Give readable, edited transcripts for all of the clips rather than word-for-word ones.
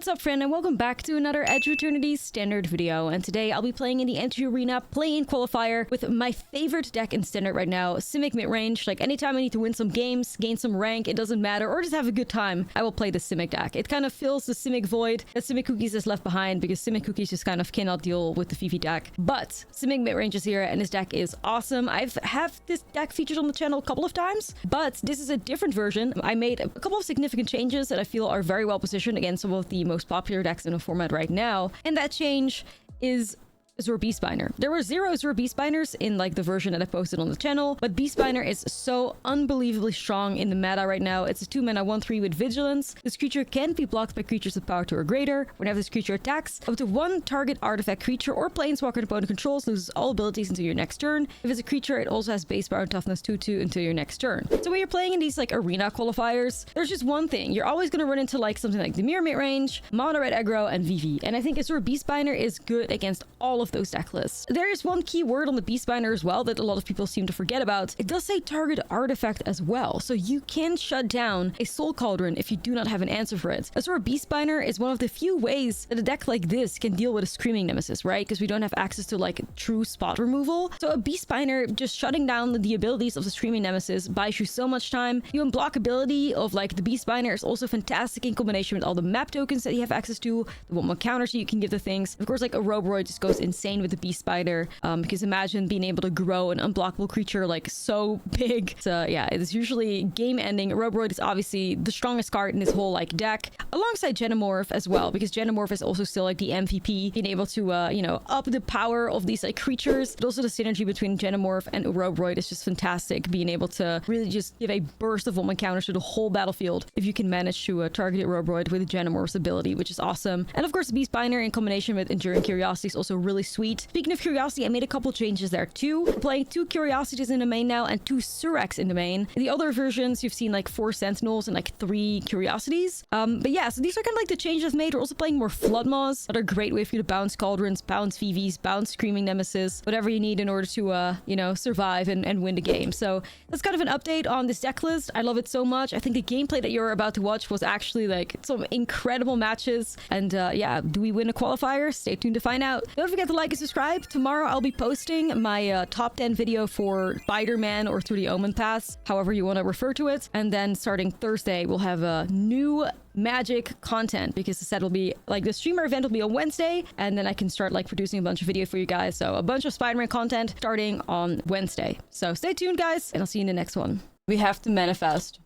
What's up, friend, and welcome back to another Edge of Eternity standard video. And today I'll be playing in the MTG arena, playing Qualifier with my favorite deck in standard right now, Simic Midrange. Like, anytime I need to win some games, gain some rank, it doesn't matter, or just have a good time, I will play the Simic deck. It kind of fills the Simic void that Simic Cookies has left behind, because Simic Cookies just kind of cannot deal with the Vivi deck. But Simic Midrange is here, and this deck is awesome. I've had this deck featured on the channel a couple of times, but this is a different version. I made a couple of significant changes that I feel are very well positioned against some of the most popular decks in the format right now, and that change is Azure Beastbinder. There were 0 Azure Beastbinders in like the version that I posted on the channel, but Beastbinder is so unbelievably strong in the meta right now. It's a 2-mana 1/3 with Vigilance. This creature can be blocked by creatures with power 2 or greater. Whenever this creature attacks, up to one target artifact creature or planeswalker an opponent controls loses all abilities until your next turn. If it's a creature, it also has base power and toughness 2/2 until your next turn. So when you're playing in these like arena qualifiers, there's just one thing. You're always going to run into like something like the Mirror Midrange, Mono Red Aggro, and Vivi. And I think Azure Beastbinder is good against all of those deck lists. There is one key word on the Beastbinder as well that a lot of people seem to forget about. It does say target artifact as well, so you can shut down a Soul Cauldron if you do not have an answer for it. Azure Beastbinder is one of the few ways that a deck like this can deal with a Screaming Nemesis, right? Because we don't have access to like true spot removal. So a Beastbinder just shutting down the abilities of the Screaming Nemesis buys you so much time. The unblockability of like the Beastbinder is also fantastic in combination with all the map tokens that you have access to, the 1/1 counters you can give the things. Of course, like a Roboroid just goes insane with the Beastbinder, because imagine being able to grow an unblockable creature like so big. So yeah, it is usually game ending. Roboroid is obviously the strongest card in this whole like deck, alongside Genomorph as well, because Genomorph is also still like the MVP, being able to you know, up the power of these like creatures. But also the synergy between Genomorph and Roboroid is just fantastic, being able to really just give a burst of 1/1 counters to the whole battlefield if you can manage to target Roboroid with Genomorph's ability, which is awesome. And of course, the Beastbinder in combination with Enduring Curiosity is also really sweet. Speaking of Curiosity, I made a couple changes there too. We're playing 2 Curiosities in the main now and 2 Suraks in the main. In the other versions, you've seen like 4 Sentinels and like 3 Curiosities. But yeah, so these are kind of like the changes I've made. We're also playing more Flood Maws. Another great way for you to bounce Cauldrons, bounce Vivis, bounce Screaming Nemesis, whatever you need in order to, you know, survive and win the game. So that's kind of an update on this deck list. I love it so much. I think the gameplay that you're about to watch was actually like some incredible matches. And yeah, do we win a qualifier? Stay tuned to find out. Don't forget to like and subscribe. Tomorrow I'll be posting my top 10 video for Spider-Man or Through the Omen Pass, however you want to refer to it. And then starting Thursday, we'll have a new Magic content, because the set will be like the streamer event will be on Wednesday, and then I can start like producing a bunch of video for you guys. So a bunch of Spider-Man content starting on Wednesday. So stay tuned, guys, and I'll see you in the next one. We have to manifest.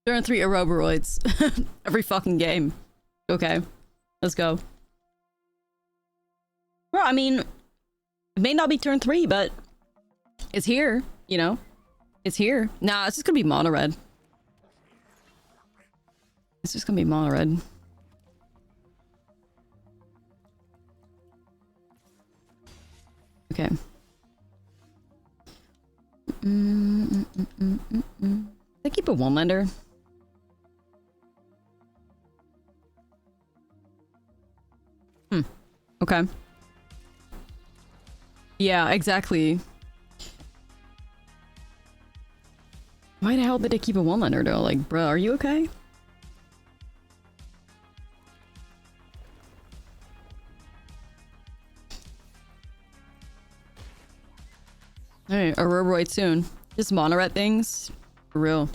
Turn 3 Aeroboroids every fucking game. Okay, let's go. Well, I mean, it may not be turn 3, but it's here, you know? It's here. Nah, it's just gonna be mono red. It's just gonna be mono red. Okay. I keep a 1-lander. Okay. Yeah, exactly. Why the hell did they keep a 1-lander though? Like, bro, are you okay? Alright, a Roboroid soon. Just mono red things. For real.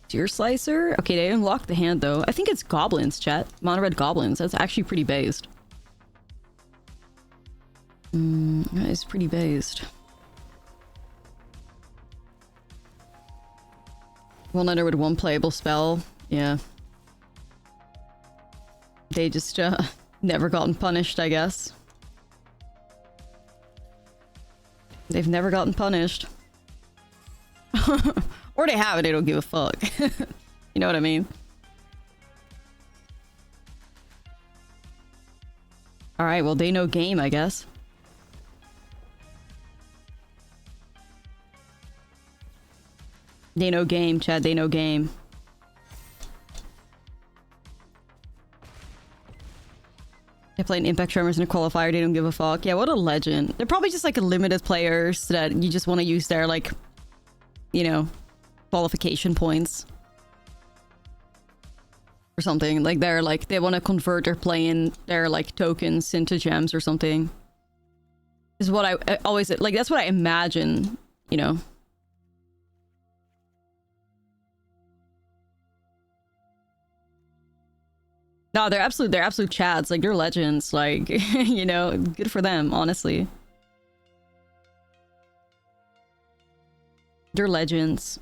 Tear Slicer? Okay, they unlocked the hand though. I think it's Goblins, chat. Mono red Goblins. That's actually pretty based. That is pretty based. 1-lander with 1 playable spell. Yeah. They just never gotten punished, I guess. They've never gotten punished. Or they have it, they don't give a fuck. You know what I mean? Alright, well, they know game, I guess. They know game, Chad, they know game. They play an Impact Tremors in a qualifier, they don't give a fuck. Yeah, what a legend. They're probably just like limited players that you just want to use their like, you know, qualification points. Or something. Like they're like, they want to convert their playing their like tokens into gems or something. Is what I always, like that's what I imagine, you know. No, they're absolute chads. Like, they're legends. Like, you know, good for them, honestly. They're legends.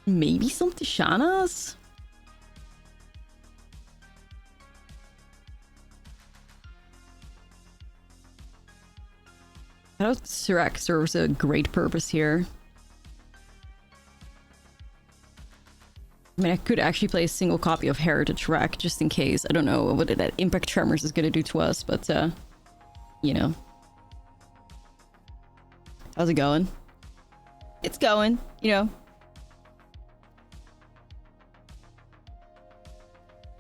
Maybe some Tishanas? I know Sirek serves a great purpose here. I mean, I could actually play a single copy of Heritage Wreck just in case. I don't know what that Impact Tremors is going to do to us, but, you know. How's it going? It's going, you know.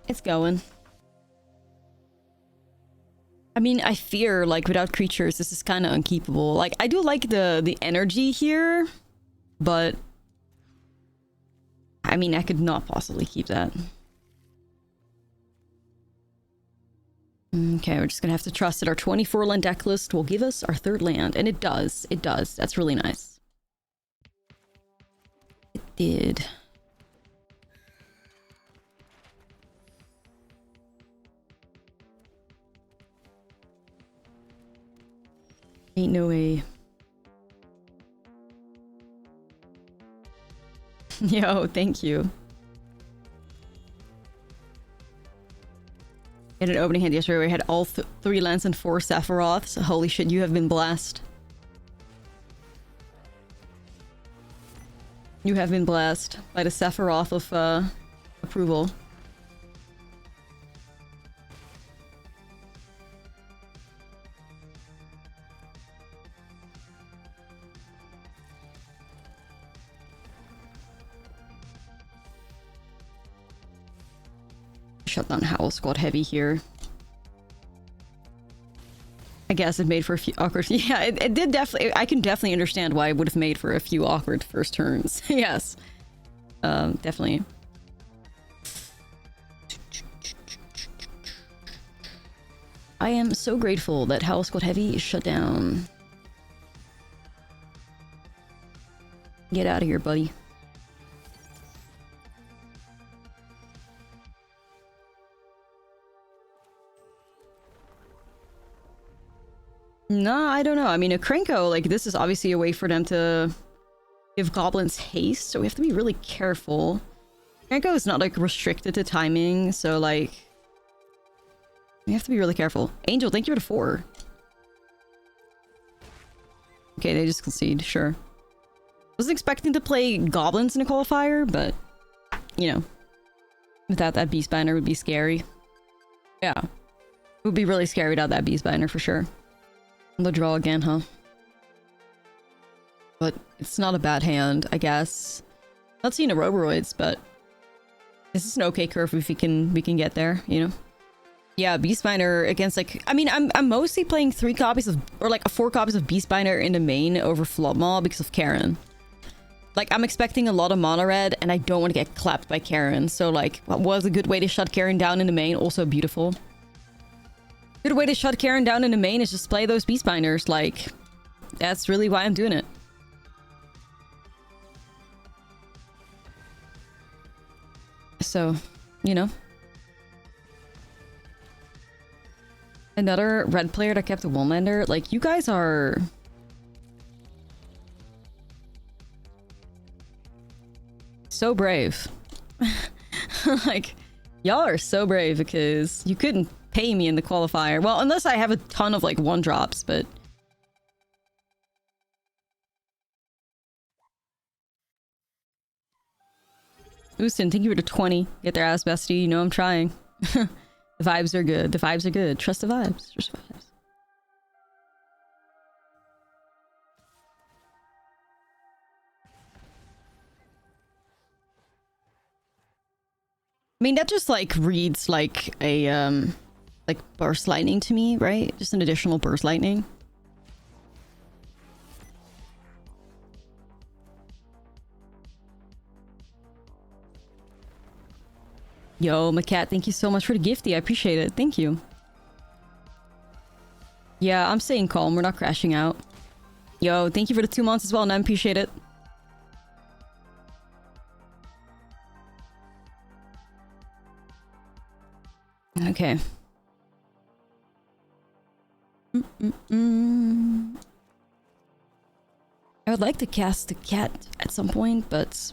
It's going. I mean, I fear, like, without creatures, this is kind of unkeepable. Like, I do like the energy here, but... I mean, I could not possibly keep that. Okay, we're just gonna have to trust that our 24-land deck list will give us our third land. And it does. It does. That's really nice. It did. Ain't no way. Yo, thank you. I had an opening hand yesterday where I had all 3 lands and 4 Sephiroths. Holy shit, you have been blessed. You have been blessed by the Sephiroth of approval. Shut down Howl Squad heavy here. I guess it made for a few awkward... Yeah, it did definitely... I can definitely understand why it would have made for a few awkward first turns. Yes. Definitely. I am so grateful that Howl Squad heavy is shut down. Get out of here, buddy. No, I don't know. I mean, a Krenko, like, this is obviously a way for them to give goblins haste, so we have to be really careful. Krenko is not, like, restricted to timing, so, like... we have to be really careful. Angel, thank you for the 4. Okay, they just concede, sure. Wasn't expecting to play goblins in a qualifier, but... you know. Without that Beastbinder would be scary. Yeah. It would be really scary without that Beastbinder, for sure. The draw again, huh? But it's not a bad hand, I guess. Not seeing a Roboroids, but this is an okay curve if we can get there, you know? Yeah, Beastbinder against, like, I mean, I'm mostly playing 3 copies of, or like 4 copies of Beastbinder in the main over Flopmaw because of Karen. Like, I'm expecting a lot of mono red, and I don't want to get clapped by Karen. So, like, what was a good way to shut Karen down in the main? Also beautiful. Good way to shut Karen down in the main is just play those Beastbinders. Like, that's really why I'm doing it. So, you know. Another red player that kept a Womlander. Like, you guys are... so brave. Like, y'all are so brave because you couldn't pay me in the qualifier. Well, unless I have a ton of, like, 1-drops, but... Houston, thank you for the 20. Get their ass, bestie. You know I'm trying. The vibes are good. The vibes are good. Trust the vibes. Trust the vibes. I mean, that just like reads like a like burst lightning to me, right? Just an additional burst lightning. Yo, Macat, thank you so much for the gifty. I appreciate it. Thank you. Yeah, I'm staying calm. We're not crashing out. Yo, thank you for the 2 months as well, and I appreciate it. Okay. I would like to cast the cat at some point, but...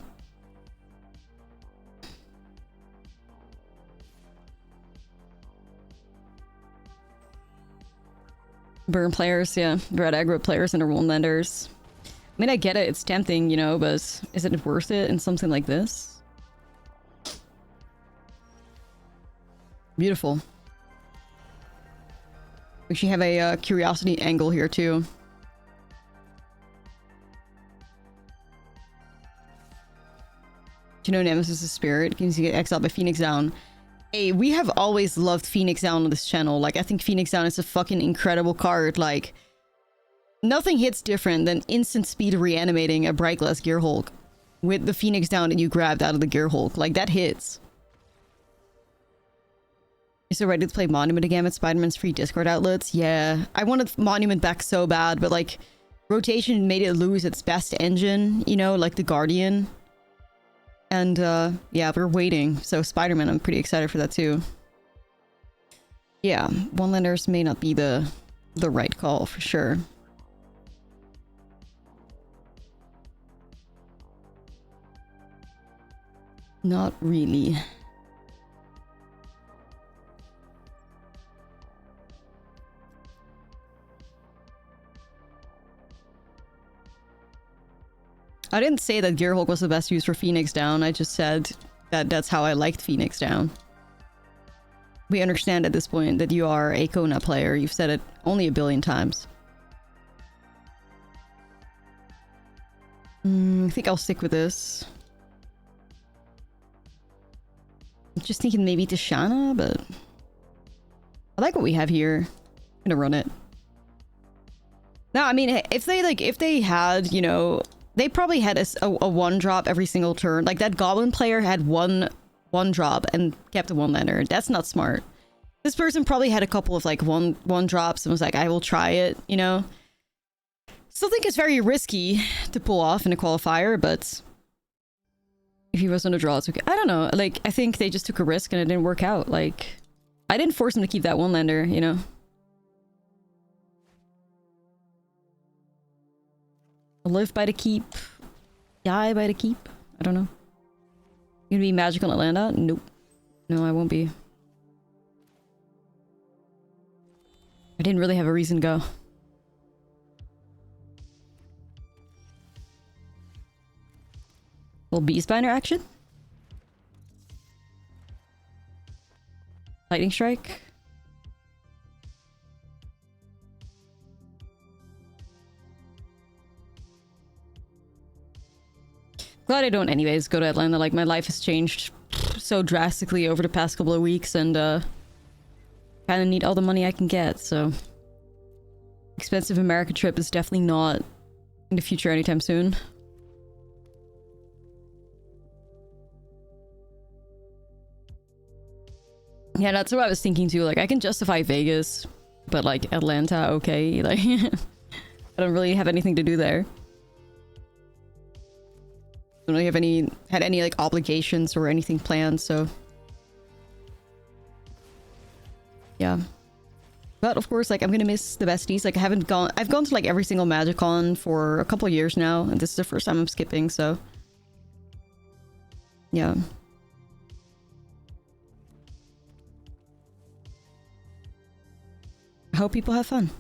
Burn players, yeah. Red aggro players and one lenders. I mean, I get it. It's tempting, you know, but is it worth it in something like this? Beautiful. We should have a curiosity angle here, too. Do you know Nemesis is Spirit? Can you get exiled by Phoenix Down? Hey, we have always loved Phoenix Down on this channel. Like, I think Phoenix Down is a fucking incredible card. Like, nothing hits different than instant speed reanimating a Bright Glass Gear Hulk with the Phoenix Down that you grabbed out of the Gear Hulk. Like, that hits. You're so ready to play Monument again with Spider-Man's free Discord outlets? Yeah, I wanted Monument back so bad, but like, rotation made it lose its best engine, you know, like the Guardian. And yeah, we're waiting. So Spider-Man, I'm pretty excited for that too. Yeah, one-landers may not be the right call for sure. Not really. I didn't say that Gearhulk was the best use for Phoenix Down. I just said that that's how I liked Phoenix Down. We understand at this point that you are a Kona player. You've said it only a billion times. I think I'll stick with this. I'm just thinking maybe Tishana, but I like what we have here. I'm gonna run it. No, I mean, if they had, you know, they probably had a one drop every single turn. Like that Goblin player had one drop and kept a one-lander. That's not smart. This person probably had a couple of like one drops and was like, I will try it, you know? Still think it's very risky to pull off in a qualifier, but if he was on a draw, it's okay. I don't know. Like, I think they just took a risk and it didn't work out. Like, I didn't force him to keep that one-lander, you know? Live by the keep, die by the keep. I don't know. You gonna be magical in Atlanta? Nope. No, I won't be. I didn't really have a reason to go. Little beast binder action. Lightning strike. Glad I don't anyways go to Atlanta. Like, my life has changed so drastically over the past couple of weeks, and kind of need all the money I can get, so expensive America trip is definitely not in the future anytime soon. Yeah, that's what I was thinking too. Like, I can justify Vegas, but like Atlanta, okay, like I don't really have anything to do there. Don't really have had any like obligations or anything planned, so yeah. But of course, like, I'm gonna miss the besties. Like, I've gone to like every single MagicCon for a couple of years now, and this is the first time I'm skipping, so yeah. I hope people have fun.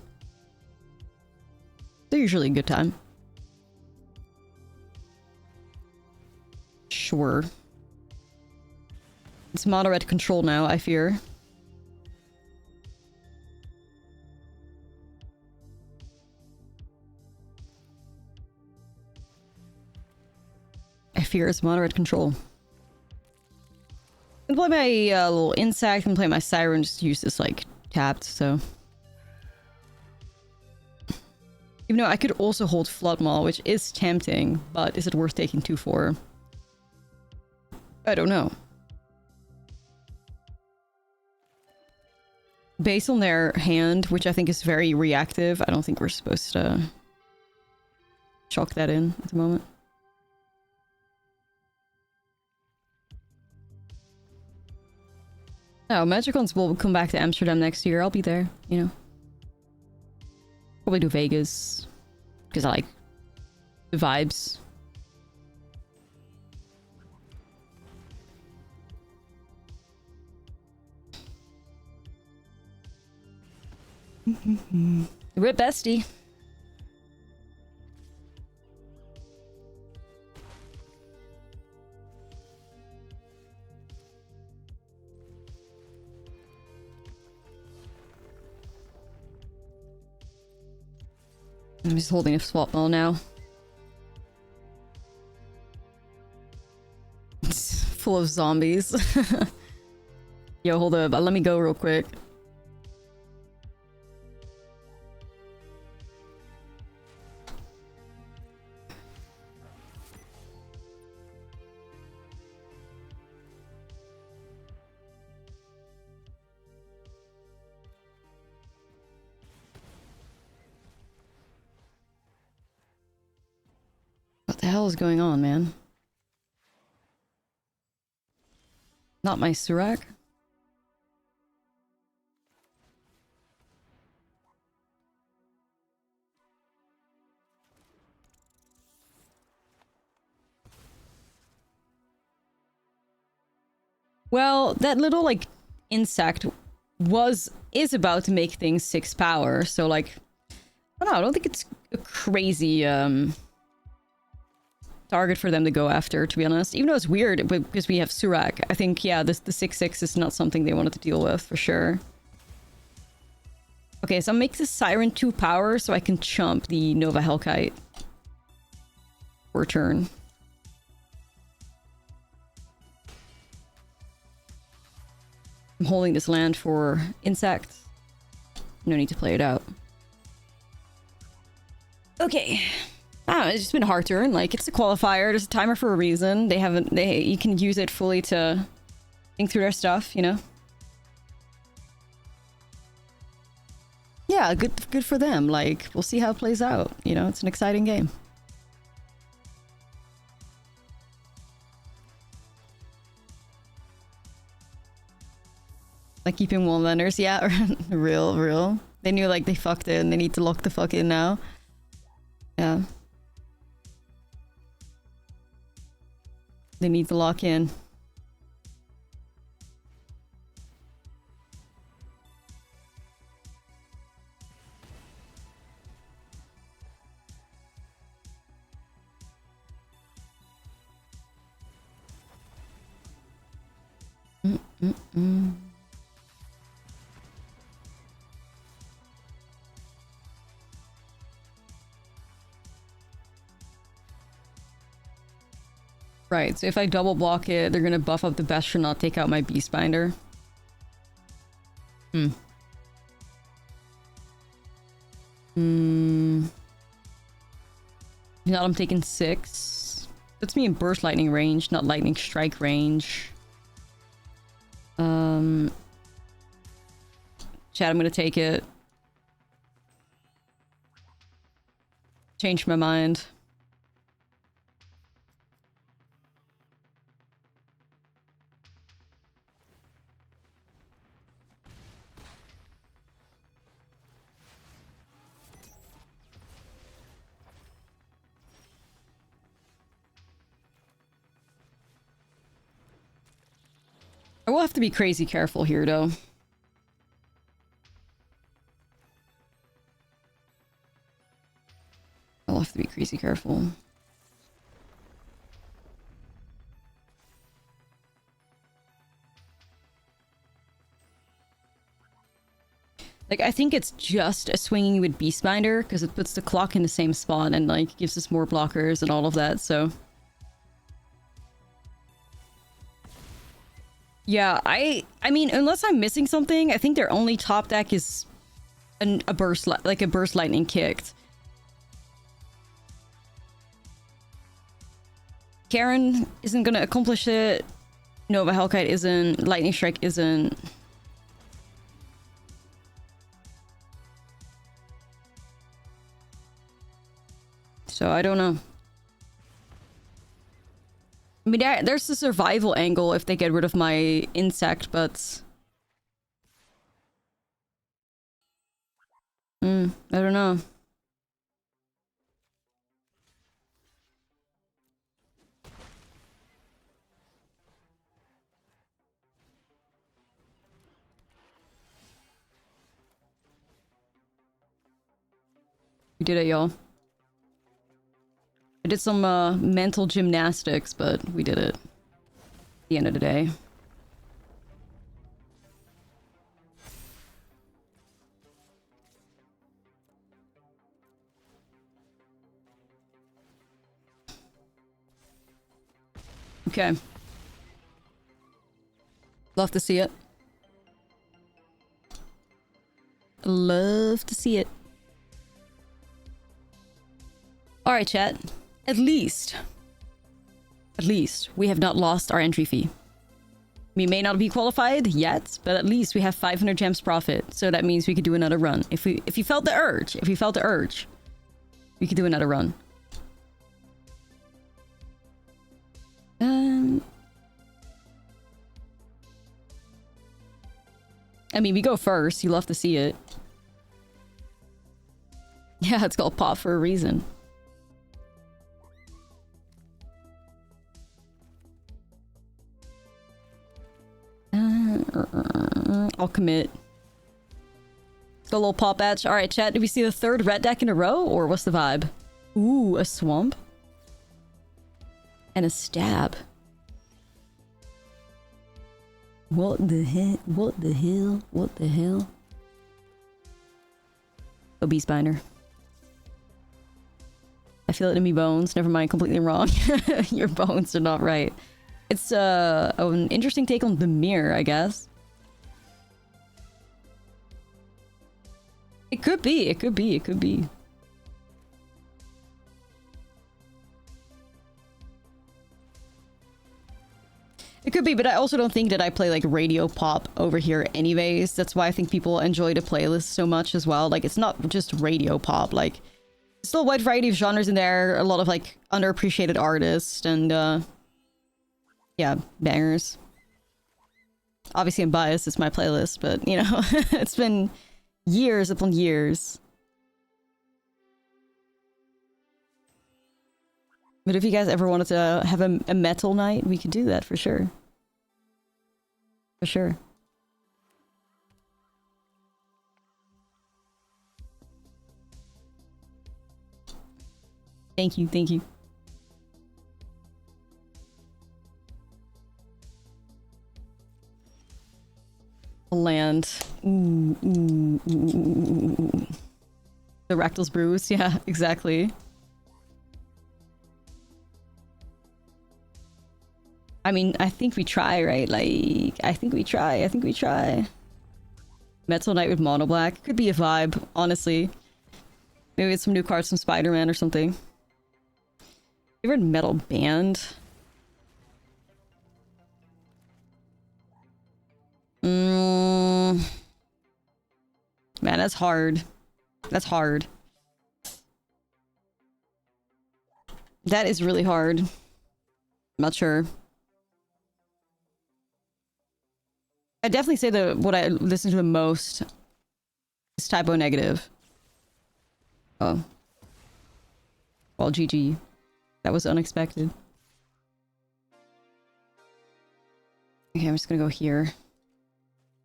They're usually a good time. Sure. It's moderate control now, I fear. I fear it's moderate control. I'm gonna play my little insect and play my siren, just use this like tapped, so. Even though I could also hold Flood Maul, which is tempting, but is it worth taking 2 for? I don't know. Based on their hand, which I think is very reactive, I don't think we're supposed to chalk that in at the moment. Oh, Magicons will come back to Amsterdam next year. I'll be there, you know. Probably do Vegas, because I like the vibes. Rip bestie. I'm just holding a swap ball now. It's full of zombies. Yo, hold up. Let me go real quick. What the hell is going on, man? Not my Surak? Well, that little, like, insect is about to make things 6 power, so, like, I don't know, I don't think it's a crazy, target for them to go after, to be honest. Even though it's weird, because we have Surak. I think, yeah, the 6/6 is not something they wanted to deal with, for sure. Okay, so I'll make this Siren 2 power so I can chump the Nova Hellkite for a turn. I'm holding this land for insect. No need to play it out. Okay. It's just been a hard turn. Like, it's a qualifier. There's a timer for a reason. You can use it fully to think through their stuff, you know? Yeah, good for them. Like, we'll see how it plays out. You know, it's an exciting game. Like keeping one landers, yeah, real. They knew like they fucked it and they need to lock the fuck in now. Yeah. They need to lock in. Right, so if I double block it, they're gonna buff up the Bastion, not take out my Beastbinder. Now I'm taking 6. Puts me in Burst Lightning range, not Lightning Strike range. Chat, I'm gonna take it. Change my mind. I will have to be crazy careful here, though. I'll have to be crazy careful. Like, I think it's just a swinging with Beastbinder, because it puts the clock in the same spot and, like, gives us more blockers and all of that, so... Yeah, I mean, unless I'm missing something, I think their only top deck is a burst, like a burst lightning kicked. Karen isn't gonna accomplish it. Nova Hellkite isn't. Lightning Strike isn't. So I don't know. I mean, there's the survival angle if they get rid of my insect, but... I don't know. We did it, y'all. I did some mental gymnastics, but we did it. At the end of the day. Okay. Love to see it. Love to see it. Alright, chat. At least we have not lost our entry fee. We may not be qualified yet, but at least we have 500 gems profit. So that means we could do another run. If you felt the urge, we could do another run. I mean, we go first. You love to see it. Yeah, it's called pop for a reason. I'll commit. It's got a little pop edge. Alright, chat. Did we see the third red deck in a row? Or what's the vibe? Ooh, a swamp. And a stab. What the hell? What the hell? What the hell? Oh, Beastbinder. I feel it in me bones. Never mind, completely wrong. Your bones are not right. It's an interesting take on the mirror, I guess. It could be, it could be, it could be. It could be, but I also don't think that I play like radio pop over here anyways. That's why I think people enjoy the playlist so much as well. Like, it's not just radio pop, like, still a wide variety of genres in there, a lot of like underappreciated artists, and yeah, bangers. Obviously I'm biased, it's my playlist, but you know, it's been years upon years. But if you guys ever wanted to have a metal night, we could do that for sure. For sure. Thank you, thank you. Land. Ooh, ooh, ooh, ooh, ooh. The Rectal's Bruise, yeah, exactly. I mean, I think we try, right? Like, I think we try. Metal Knight with Mono Black. Could be a vibe, honestly. Maybe it's some new cards from Spider-Man or something. Favorite metal band? Man, that's hard. That's hard. That is really hard. I'm not sure. I'd definitely say that what I listen to the most is Typo Negative. Oh. Well, GG. That was unexpected. Okay, I'm just gonna go here.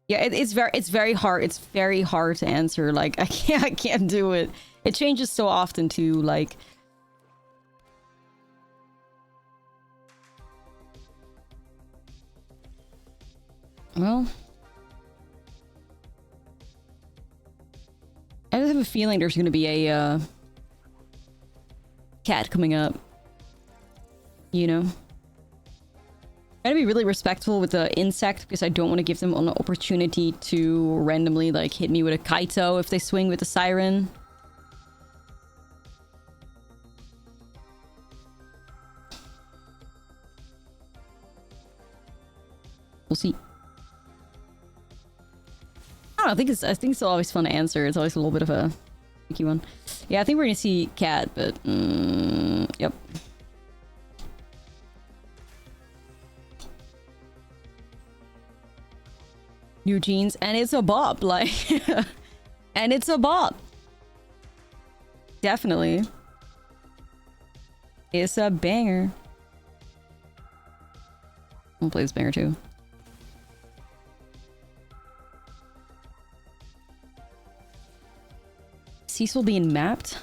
Yeah, it's very hard. It's very hard to answer. Like, I can't do it. It changes so often too, like... Well... I just have a feeling there's gonna be a, cat coming up. You know? Trying to be really respectful with the insect because I don't want to give them an opportunity to randomly like hit me with a Kaito if they swing with the siren. We'll see. I don't know, I think it's always fun to answer. It's always a little bit of a tricky one. Yeah, I think we're gonna see cat, but yep. New jeans, and it's a bop, like, and it's a bop. Definitely. It's a banger. I'll play this banger too. Cecil being mapped?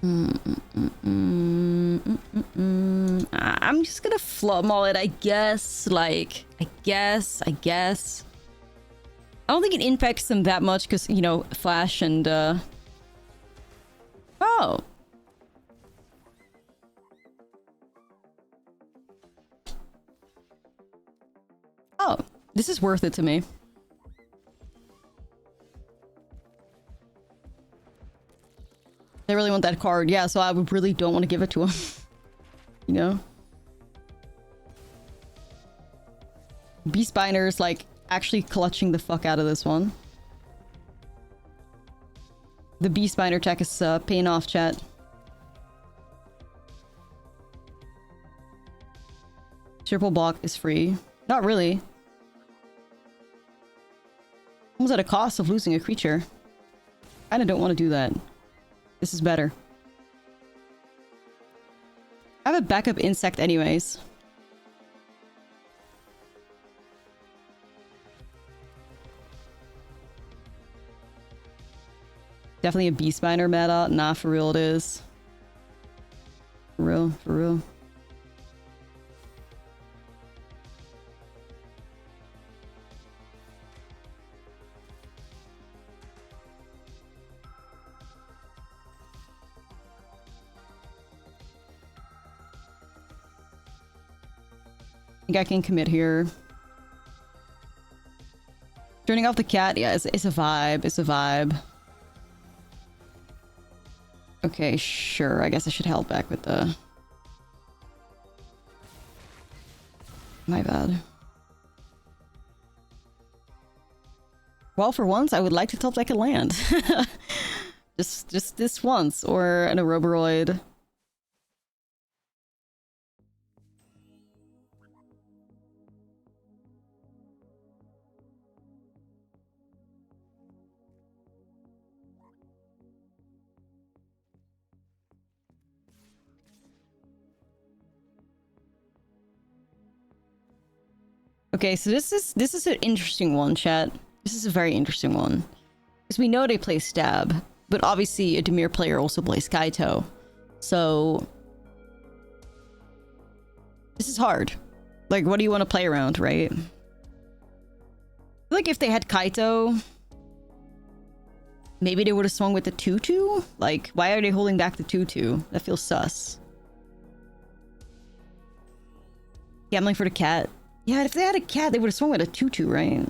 I'm just gonna flumall it, I guess. Like, I guess. I don't think it impacts them that much because, you know, Flash and, Oh. Oh, this is worth it to me. They really want that card. Yeah, so I would really don't want to give it to him. You know? Beastbinder's like actually clutching the fuck out of this one. The Beastbinder tech is paying off, chat. Triple block is free. Not really. Comes at a cost of losing a creature. Kinda don't want to do that. This is better. I have a backup insect anyways. Definitely a Beastbinder meta. Nah, for real it is. For real, for real. I think I can commit here. Turning off the cat, yeah, it's a vibe. It's a vibe. Okay, sure. I guess I should held back with the... My bad. Well, for once, I would like to top deck a land. just this once, or an Ouroboros. Okay, so this is an interesting one, chat. This is a very interesting one. Because we know they play Stab, but obviously a Dimir player also plays Kaito. So... This is hard. Like, what do you want to play around, right? I feel like if they had Kaito... Maybe they would have swung with the 2-2? Like, why are they holding back the 2-2? That feels sus. Gambling for the cat. Yeah, if they had a cat, they would have swung with a 2-2, right?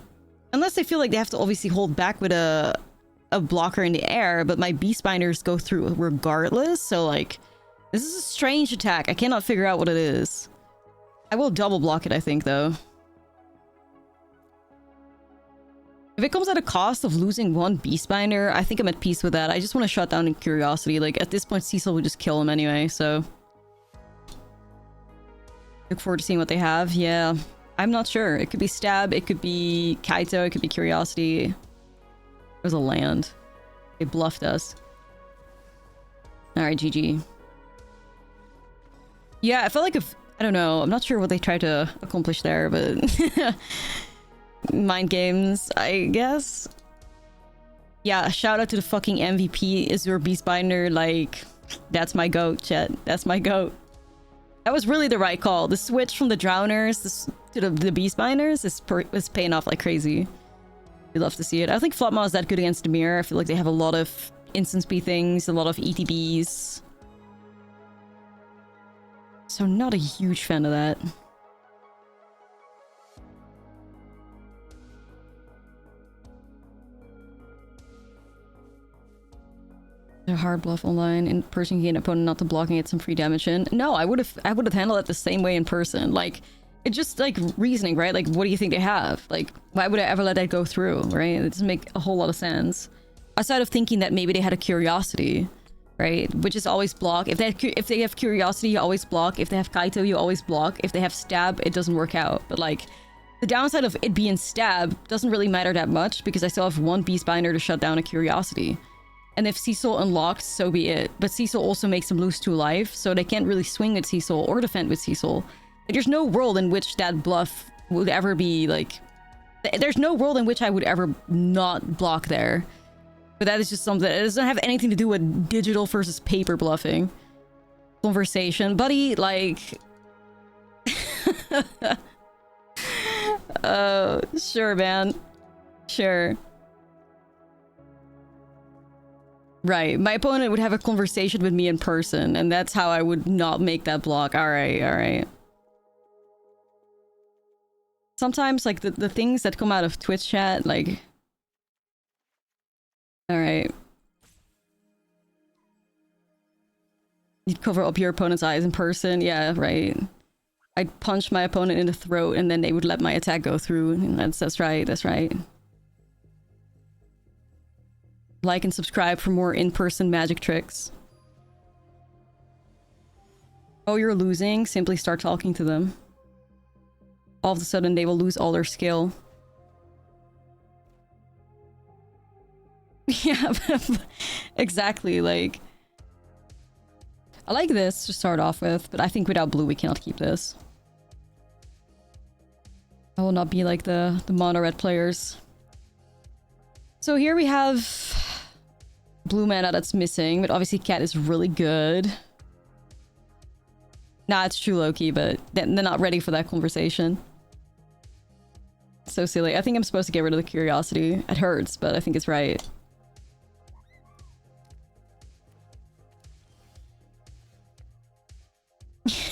Unless they feel like they have to obviously hold back with a blocker in the air, but my Beastbinders go through regardless, so like... This is a strange attack. I cannot figure out what it is. I will double block it, I think, though. If it comes at a cost of losing one Beastbinder, I think I'm at peace with that. I just want to shut down in Curiosity. Like, at this point, Cecil would just kill him anyway, so... Look forward to seeing what they have. Yeah. I'm not sure. It could be Stab, it could be Kaito, it could be Curiosity. It was a land. They bluffed us. Alright, GG. Yeah, I felt like if... I don't know. I'm not sure what they tried to accomplish there, but... Mind games, I guess. Yeah, shout out to the fucking MVP, Azure Beastbinder. Like, that's my goat, chat. That's my goat. That was really the right call. The switch from the Drowners to the Beastbinders is paying off like crazy. We love to see it. I don't think Flopmaw is that good against Dimir. I feel like they have a lot of instant speed things, a lot of ETBs. So not a huge fan of that. A hard bluff online in person, gain opponent not to block and get some free damage in. No, I would have handled it the same way in person. Like, it's just like reasoning, right? Like, what do you think they have? Like, why would I ever let that go through, right? It doesn't make a whole lot of sense. Aside of thinking that maybe they had a curiosity, right? Which is always block. If they have curiosity, you always block. If they have Kaito, you always block. If they have stab, it doesn't work out. But like, the downside of it being stab doesn't really matter that much because I still have one beast binder to shut down a curiosity. And if Cecil unlocks, so be it. But Cecil also makes them lose 2 life, so they can't really swing with Cecil or defend with Cecil. Like, there's no world in which that bluff would ever be, like... There's no world in which I would ever not block there. But that is just something... It doesn't have anything to do with digital versus paper bluffing. Conversation. Buddy, like... Sure, man. Sure. Right, my opponent would have a conversation with me in person, and that's how I would not make that block. Alright, alright. Sometimes, like, the things that come out of Twitch chat, like... Alright. You'd cover up your opponent's eyes in person, yeah, right. I'd punch my opponent in the throat, and then they would let my attack go through. That's right, that's right. Like and subscribe for more in-person magic tricks. Oh, you're losing? Simply start talking to them. All of a sudden, they will lose all their skill. Yeah, exactly, like... I like this to start off with, but I think without blue we cannot keep this. I will not be like the mono-red players. So here we have... blue mana that's missing, but obviously Cat is really good. Nah, it's true Loki, but they're not ready for that conversation. So silly. I think I'm supposed to get rid of the curiosity. It hurts, but I think it's right.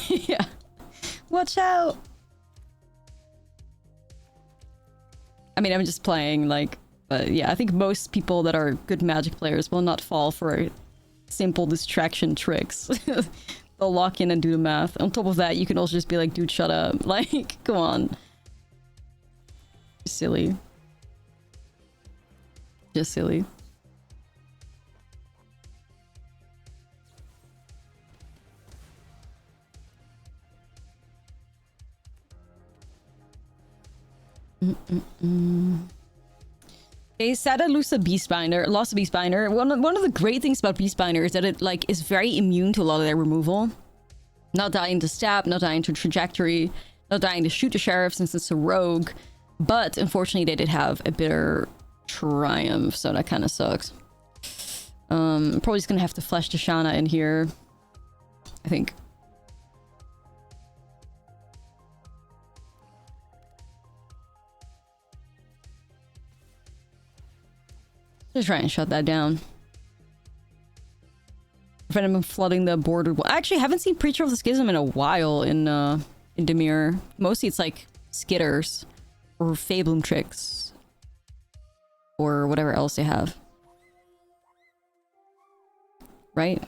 Yeah. Watch out! I mean, I'm just playing, like... But yeah, I think most people that are good Magic players will not fall for simple distraction tricks. They'll lock in and do the math. On top of that, you can also just be like, dude, shut up. Like, come on. Just silly. Just silly. Okay, sad I lost a Beastbinder. One of the great things about Beastbinder is that it like is very immune to a lot of their removal. Not dying to stab, not dying to trajectory, not dying to shoot the sheriff since it's a rogue. But unfortunately they did have a bitter triumph, so that kind of sucks. Probably just gonna have to flash the Shana in here, I think. Just try and shut that down. Prevent him from flooding the border. I actually haven't seen Preacher of the Schism in a while in Demir. Mostly it's like Skitters or Fabloom Tricks or whatever else they have. Right?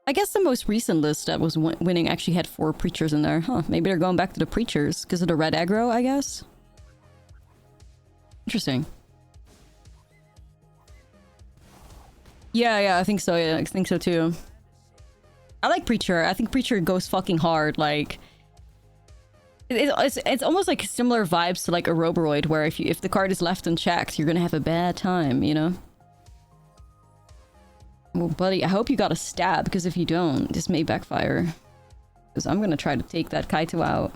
I guess the most recent list that was winning actually had 4 Preachers in there. Huh, maybe they're going back to the Preachers because of the red aggro, I guess? Interesting. Yeah, I think so. Yeah, I think so too. I like Preacher. I think Preacher goes fucking hard. Like, it's almost like similar vibes to like a Roboroid, where if the card is left unchecked, you're gonna have a bad time, you know? Well, buddy, I hope you got a stab, because if you don't, this may backfire. Because I'm gonna try to take that Kaito out.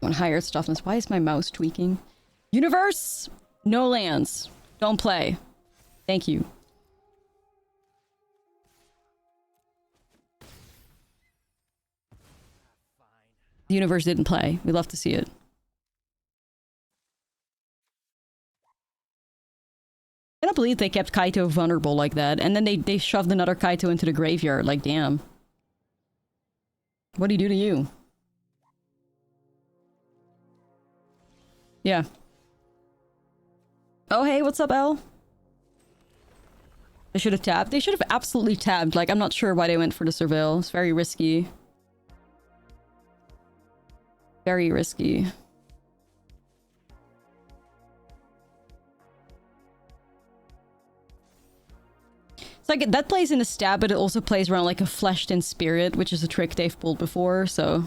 One higher toughness. Why is my mouse tweaking? Universe! No lands. Don't play. Thank you. The universe didn't play. We love to see it. I cannot believe they kept Kaito vulnerable like that, and then they shoved another Kaito into the graveyard. Like, damn. What'd he do to you? Yeah. Oh, hey, what's up, L? They should have tabbed. They should have absolutely tabbed. Like, I'm not sure why they went for the surveil. It's very risky. Very risky. It's like, that plays in a stab, but it also plays around like a fleshed-in spirit, which is a trick they've pulled before, so...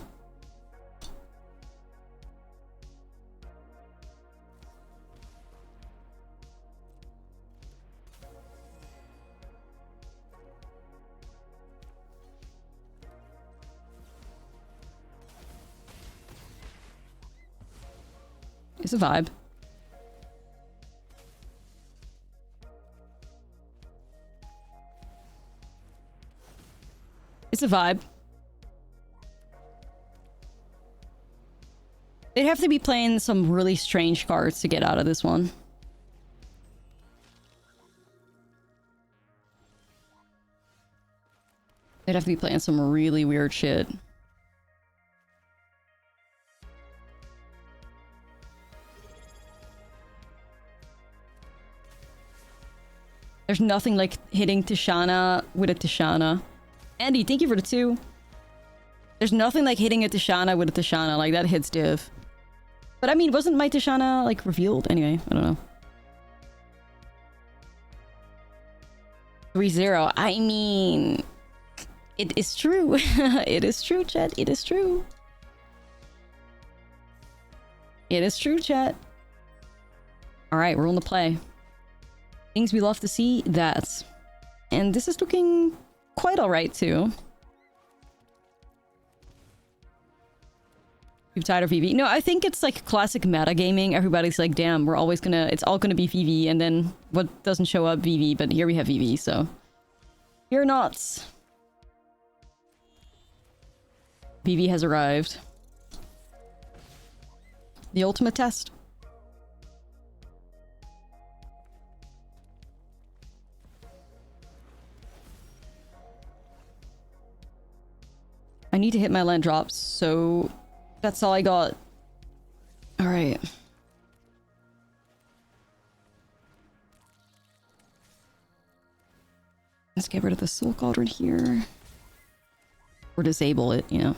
It's a vibe. It's a vibe. They'd have to be playing some really strange cards to get out of this one. They'd have to be playing some really weird shit. There's nothing like hitting Tishana with a Tishana. Andy, thank you for the 2. There's nothing like hitting a Tishana with a Tishana. Like, that hits div. But I mean, wasn't my Tishana, like, revealed? Anyway, I don't know. 3-0. I mean... It is true. It is true, chat. It is true. It is true, chat. Alright, we're on the play. Things we love to see, that. And this is looking quite alright, too. You're tired of Vivi? No, I think it's like classic metagaming. Everybody's like, damn, we're always gonna... It's all gonna be Vivi, and then what doesn't show up, Vivi. But here we have Vivi, so... You're not. Vivi has arrived. The ultimate test. I need to hit my land drops, so that's all I got. All right. Let's get rid of the Soul Cauldron here. Or disable it, you know.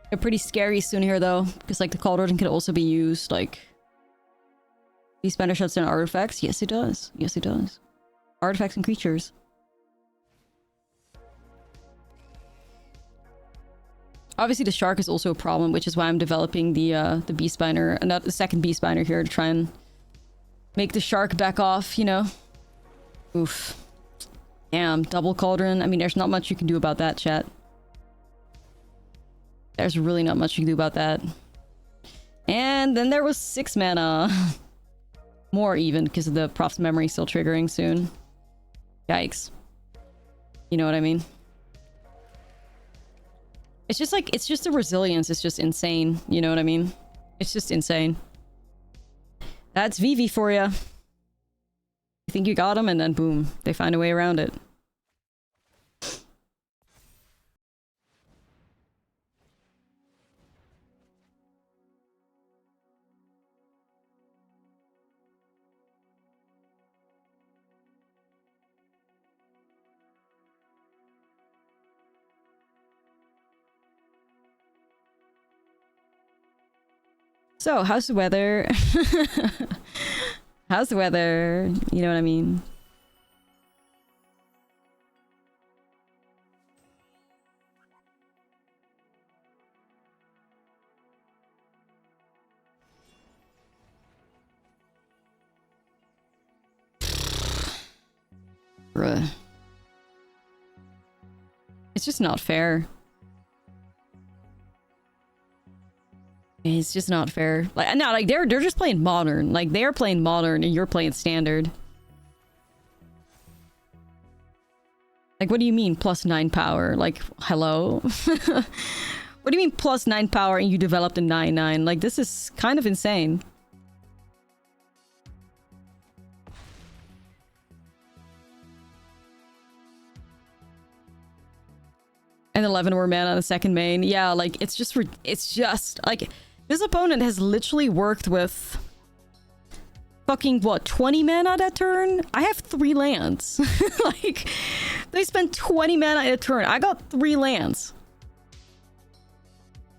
They're pretty scary soon here, though, because, like, the Cauldron can also be used, like... These spender shots and artifacts? Yes, it does. Yes, it does. Artifacts and creatures. Obviously, the Shark is also a problem, which is why I'm developing the Beast Binder, not the second Beast Binder here, to try and make the Shark back off, you know? Oof. Damn, double Cauldron. I mean, there's not much you can do about that, chat. There's really not much you can do about that. And then there was 6 mana. More even, because of the Prop's Memory still triggering soon. Yikes. You know what I mean? It's just like, it's just the resilience. It's just insane. You know what I mean? It's just insane. That's Vivi for ya. You think you got them, and then boom, they find a way around it. So, how's the weather? How's the weather? You know what I mean? Bruh. It's just not fair. It's just not fair. Like, no, like they're just playing modern. Like they're playing modern and you're playing standard. Like, what do you mean +9 power? Like, hello? What do you mean +9 power and you developed a 9/9? Like, this is kind of insane. And 11 more mana on the second main. Yeah, like, it's just like, this opponent has literally worked with fucking, what, 20 mana that turn? I have 3 lands. Like, they spent 20 mana a turn. I got 3 lands.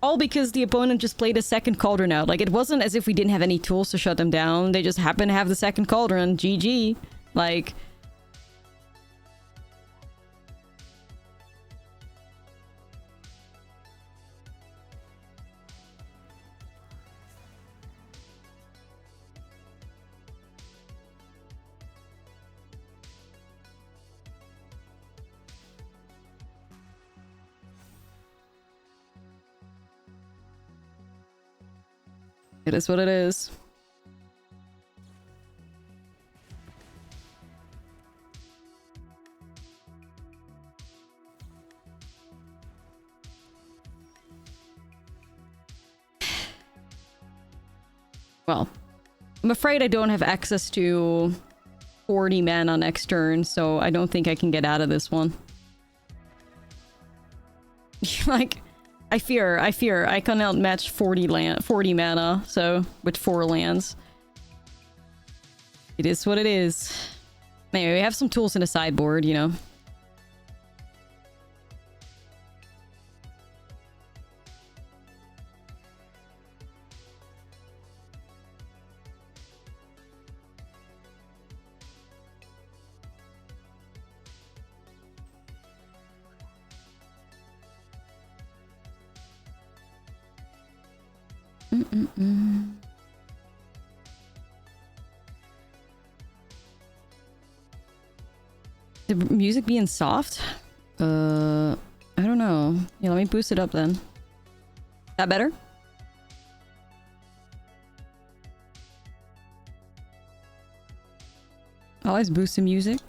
All because the opponent just played a second cauldron out. Like, it wasn't as if we didn't have any tools to shut them down. They just happened to have the second cauldron. GG. Like... It is what it is. Well, I'm afraid I don't have access to 40 mana next turn, so I don't think I can get out of this one. Like... I fear I cannot match 40 mana, so with 4 lands. It is what it is. Anyway, we have some tools in the sideboard, you know. The music being soft? I don't know. Yeah, let me boost it up then. That better? I always boost the music.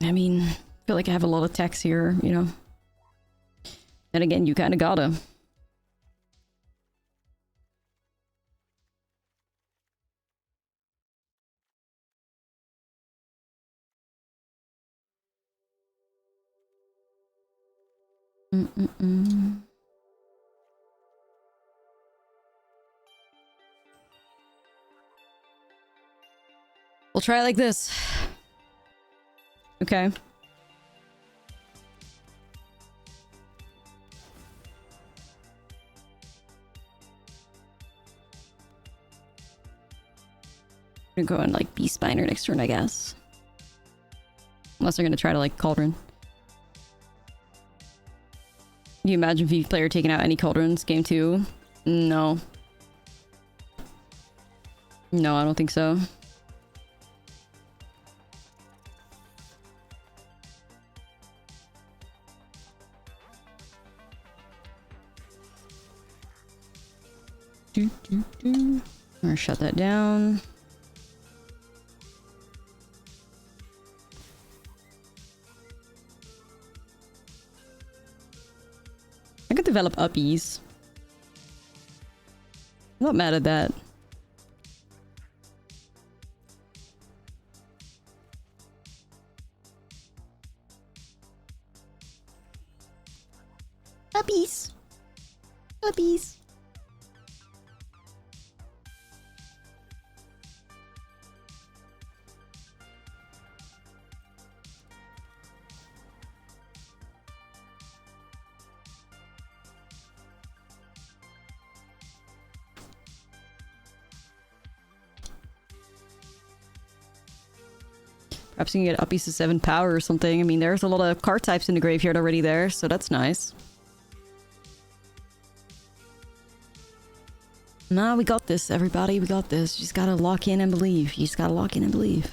I mean, I feel like I have a lot of text here, you know. Then again, you kind of gotta. We'll try it like this. Okay. I'm gonna go and like Beast Spiner next turn, I guess. Unless they're gonna try to like Cauldron. Can you imagine Vivi player taking out any Cauldrons game 2? No. No, I don't think so. I'm gonna shut that down. I could develop uppies. I'm not mad at that. Uppies. Uppies. Perhaps you can get uppies to 7 power or something. I mean, there's a lot of card types in the graveyard already there, so that's nice. Nah, we got this, everybody. We got this. You just gotta lock in and believe. You just gotta lock in and believe.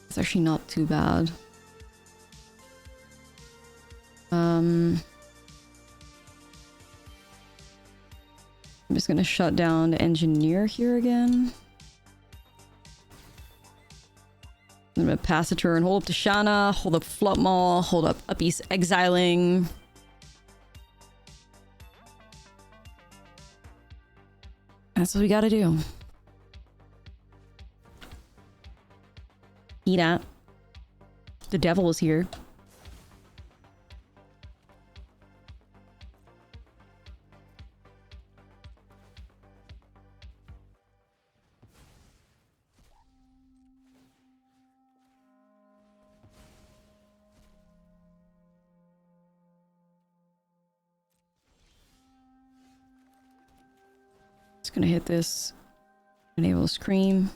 It's actually not too bad. I'm just gonna shut down the engineer here again. I'm gonna pass a turn, hold up to Shana, hold up Flopmaw, hold up Uppies Exiling. That's what we gotta do. Eat at. The devil is here. Just gonna hit this. Enable Scream.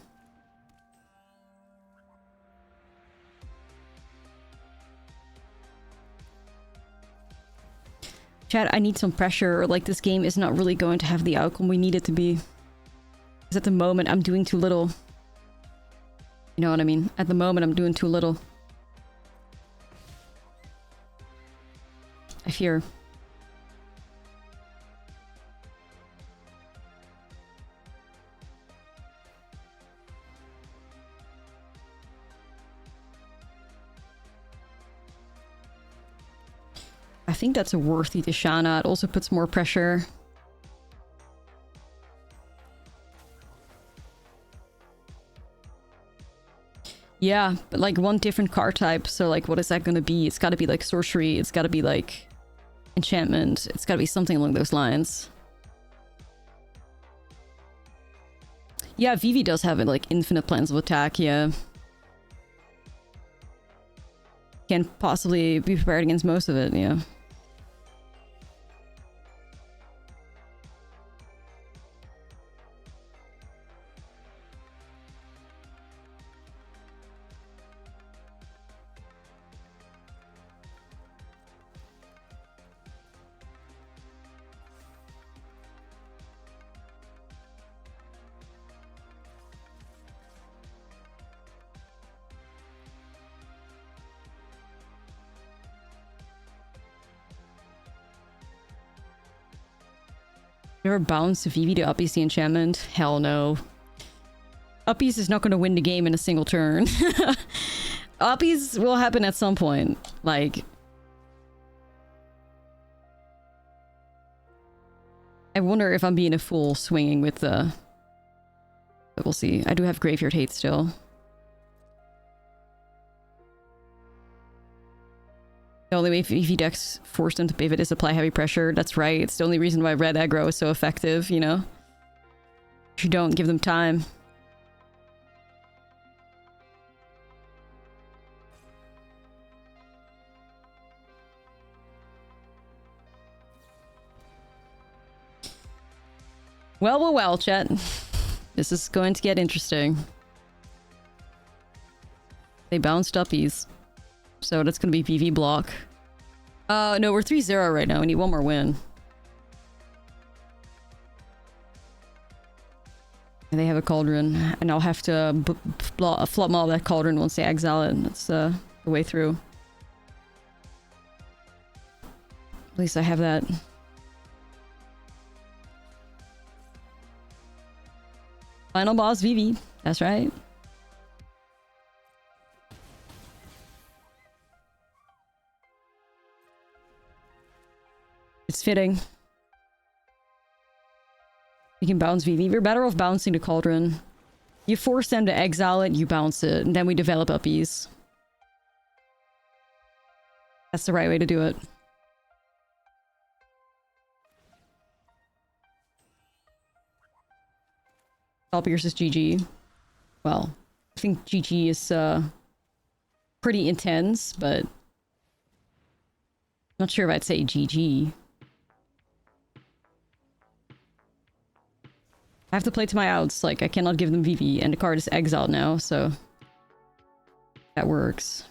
Chat, I need some pressure, or like this game is not really going to have the outcome we need it to be. Because at the moment, I'm doing too little. You know what I mean? At the moment, I'm doing too little. I fear. I think that's a worthy to Shana. It also puts more pressure. Yeah, but like one different card type. So like, what is that going to be? It's got to be like sorcery. It's got to be like enchantment. It's got to be something along those lines. Yeah, Vivi does have it like infinite plans of attack. Yeah. Can possibly be prepared against most of it. Yeah. Never bounce Vivi to Uppies the enchantment? Hell no. Uppies is not going to win the game in a single turn. Uppies will happen at some point. Like... I wonder if I'm being a fool swinging with the... But we'll see. I do have Graveyard Hate still. The only way Vivi decks forced them to pivot is apply heavy pressure. That's right. It's the only reason why red aggro is so effective, you know? If you don't give them time. Well, well, well, chat. This is going to get interesting. They bounced Uppies. So that's gonna be Vivi block. No, we're 3-0 right now. We need one more win. And they have a Cauldron. And I'll have to flop maul that Cauldron once they exile it. That's the way through. At least I have that. Final boss Vivi. That's right. It's fitting. You can bounce Vivi. We're better off bouncing the Cauldron. You force them to exile it, you bounce it, and then we develop Uppies. That's the right way to do it. All Pierce is GG. Well, I think GG is pretty intense, but... not sure if I'd say GG. I have to play to my outs. Like, I cannot give them Vivi, and the card is exiled now, so... that works.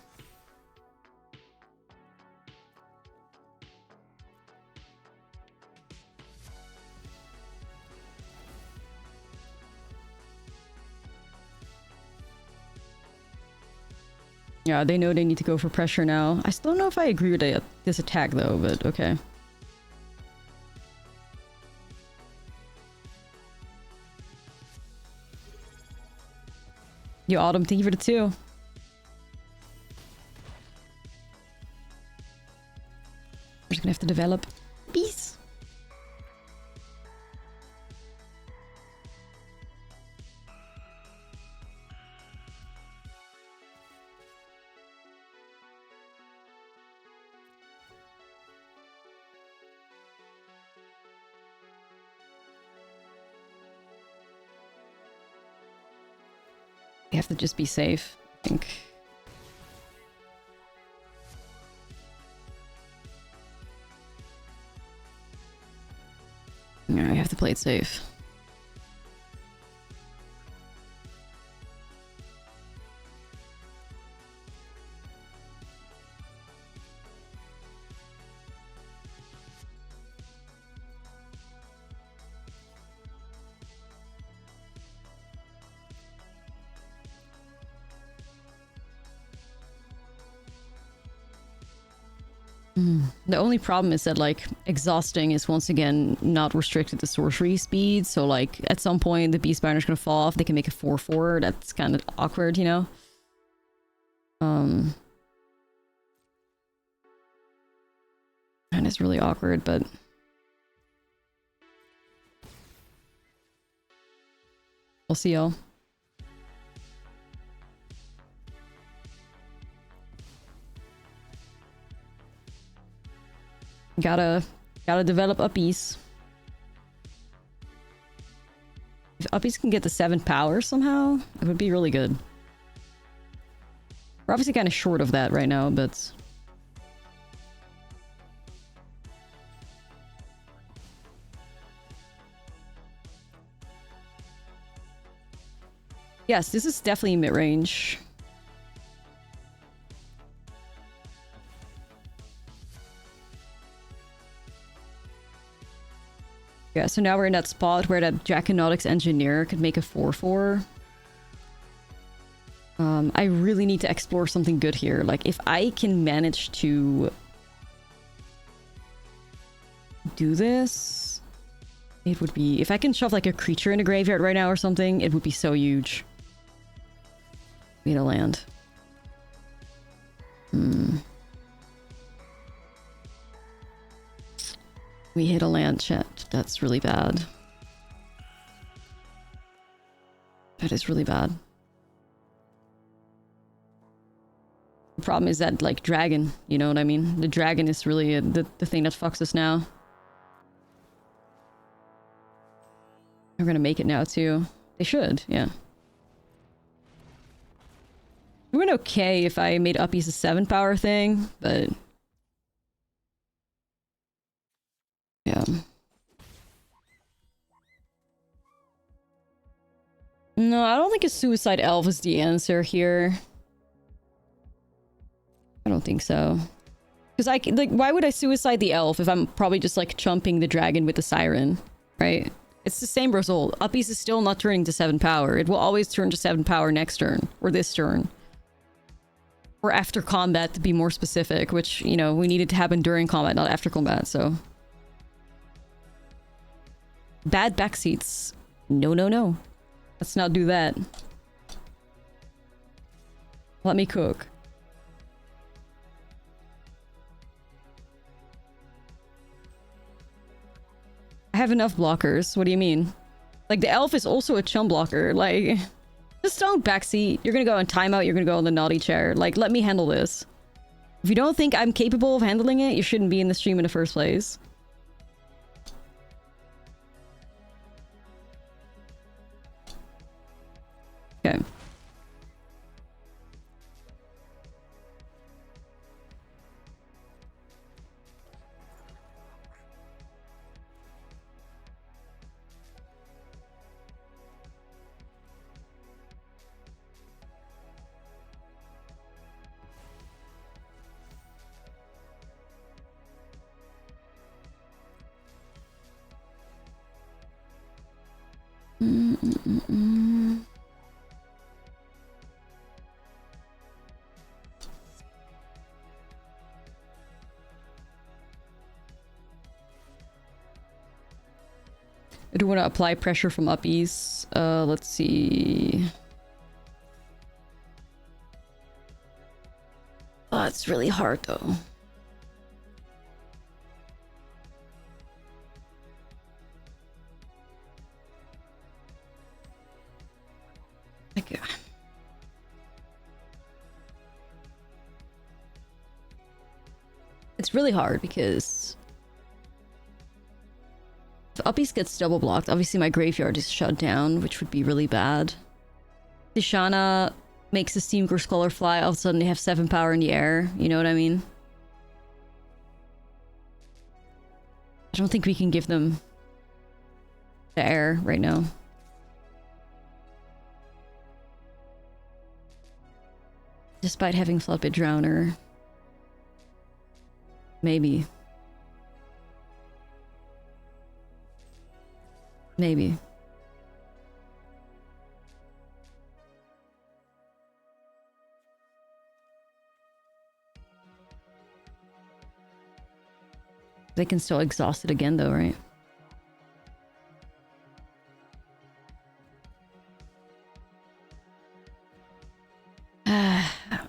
Yeah, they know they need to go for pressure now. I still don't know if I agree with this attack, though, but okay. Yo, Autumn, thank you for the 2. I'm just gonna have to develop. Peace. You have to just be safe, I think. Yeah, I have to play it safe. The only problem is that, like, exhausting is once again not restricted to sorcery speed, so, like, at some point the Beast Banner's gonna fall off, they can make a 4/4, that's kind of awkward, you know? And it's really awkward, but... we'll see, y'all. Gotta develop Uppies. If Uppies can get the 7 power somehow, it would be really good. We're obviously kind of short of that right now, but... yes, this is definitely mid-range. Yeah, so now we're in that spot where that Draconics Engineer could make a 4/4. I really need to explore something good here. Like, if I can manage to do this, it would be... if I can shove, like, a creature in the graveyard right now or something, it would be so huge. We need a land. We hit a land, chat. That's really bad. That is really bad. The problem is that, like, dragon, you know what I mean? The dragon is really the thing that fucks us now. We're gonna make it now, too. They should, yeah. It would have been okay if I made Uppies a 7 power thing, but... yeah. No, I don't think a Suicide Elf is the answer here. I don't think so. Because like, why would I Suicide the Elf if I'm probably just, like, chumping the dragon with the Siren, right? It's the same result. Uppies is still not turning to 7 power. It will always turn to 7 power next turn, or this turn. Or after combat, to be more specific, which, you know, we need it to happen during combat, not after combat, so... bad backseats. No, no, no. Let's not do that. Let me cook. I have enough blockers. What do you mean? Like, the elf is also a chum blocker. Like, just don't backseat. You're gonna go on timeout. You're gonna go on the naughty chair. Like, let me handle this. If you don't think I'm capable of handling it, you shouldn't be in the stream in the first place. Okay. I do want to apply pressure from uppies. Let's see. Oh, it's really hard though. Okay. It's really hard because if uppies gets double blocked, obviously my graveyard is shut down, which would be really bad. Tishana makes the Steam Scholar fly, all of a sudden they have 7 power in the air, you know what I mean? I don't think we can give them the air right now. Despite having Floodbit Drowner. Maybe. Maybe. They can still exhaust it again though, right?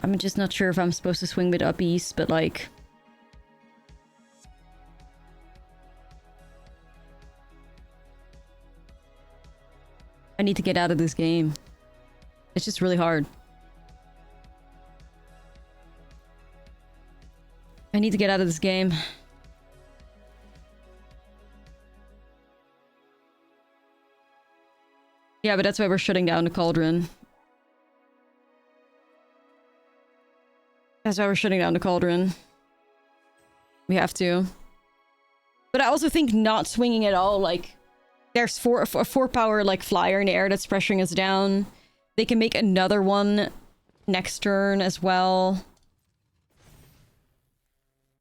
I'm just not sure if I'm supposed to swing with up east, but like... I need to get out of this game. It's just really hard. I need to get out of this game. Yeah, but that's why we're shutting down the Cauldron. That's why we're shutting down the Cauldron. We have to. But I also think not swinging at all, like... There's a 4 power, like, flyer in the air that's pressuring us down. They can make another one next turn as well.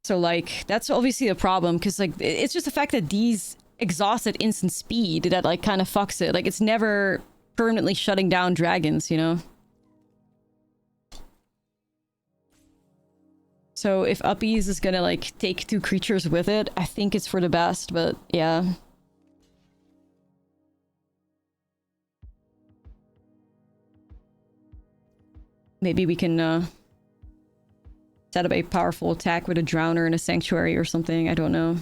So, like, that's obviously a problem, because, like, it's just the fact that these exhaust at instant speed that, like, kind of fucks it. Like, it's never permanently shutting down dragons, you know? So if uppies is gonna, like, take 2 creatures with it, I think it's for the best, but yeah. Maybe we can set up a powerful attack with a Drowner and a Sanctuary or something. I don't know.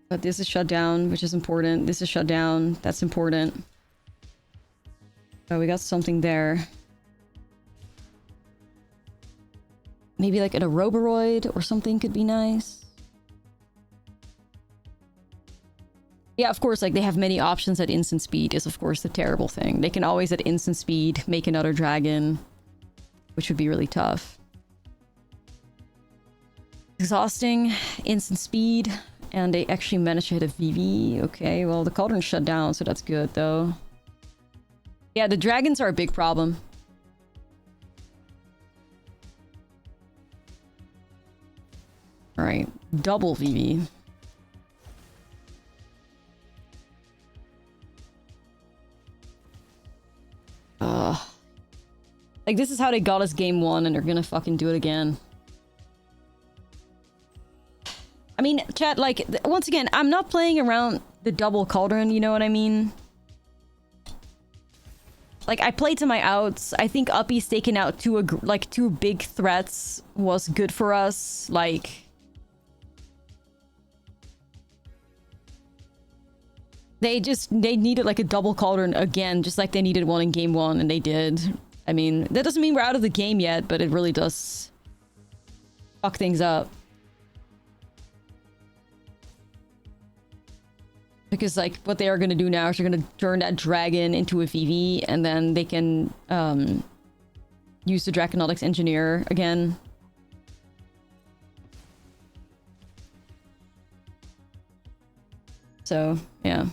But this is shut down, which is important. This is shut down. That's important. Oh, we got something there. Maybe like an Aeroboroid or something could be nice. Yeah, of course, like, they have many options at instant speed is, of course, the terrible thing. They can always, at instant speed, make another dragon, which would be really tough. Exhausting, instant speed, and they actually managed to hit a Vivi. Okay, well, the Cauldron's shut down, so that's good, though. Yeah, the dragons are a big problem. Alright, double Vivi. Like, this is how they got us game 1, and they're gonna fucking do it again. I mean, chat, like, once again, I'm not playing around the double Cauldron, you know what I mean? Like, I played to my outs. I think uppies taking out 2 big threats was good for us. Like... They needed, like, a double Cauldron again, just like they needed one in game 1, and they did. I mean, that doesn't mean we're out of the game yet, but it really does fuck things up. Because, like, what they are going to do now is they're going to turn that dragon into a Vivi, and then they can use the Draconautics Engineer again. So, yeah.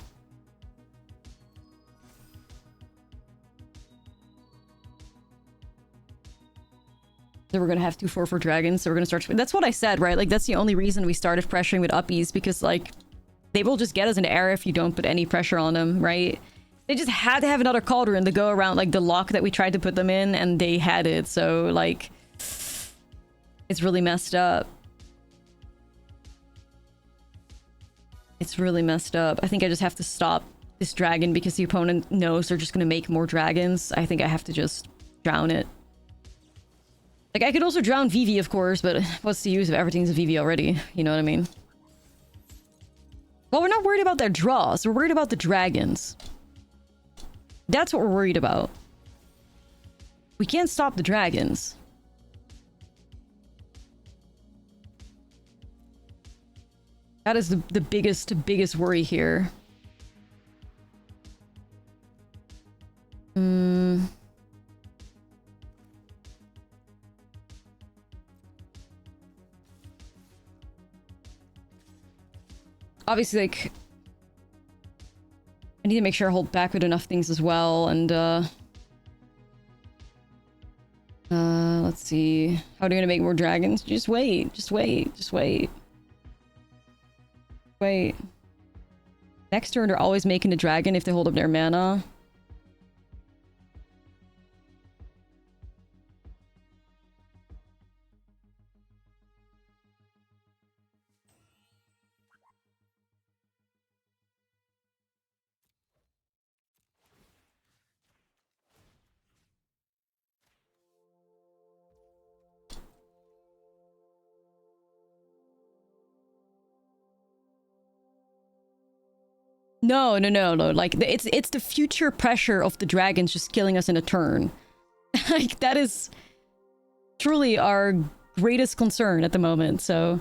So we're gonna have 2/4 for dragons, so we're gonna start... That's what I said, right? Like, that's the only reason we started pressuring with uppies, because, like, They will just get us an air if you don't put any pressure on them, right? They just had to have another cauldron to go around, like, the lock that we tried to put them in, and they had it, so, like... It's really messed up. It's really messed up. I think I just have to stop this dragon because the opponent knows they're just gonna make more dragons. I think I have to just drown it. Like, I could also drown Vivi, of course, but what's the use if everything's a Vivi already? You know what I mean? Well, we're not worried about their draws. We're worried about the dragons. That's what we're worried about. We can't stop the dragons. That is the biggest worry here. Obviously, like... I need to make sure I hold back with enough things as well, and, let's see. How are we gonna make more dragons? Just wait. Just wait. Just wait. Wait. Next turn, they're always making a dragon if they hold up their mana. No. Like, it's the future pressure of the dragons just killing us in a turn. Like, that is truly our greatest concern at the moment, so...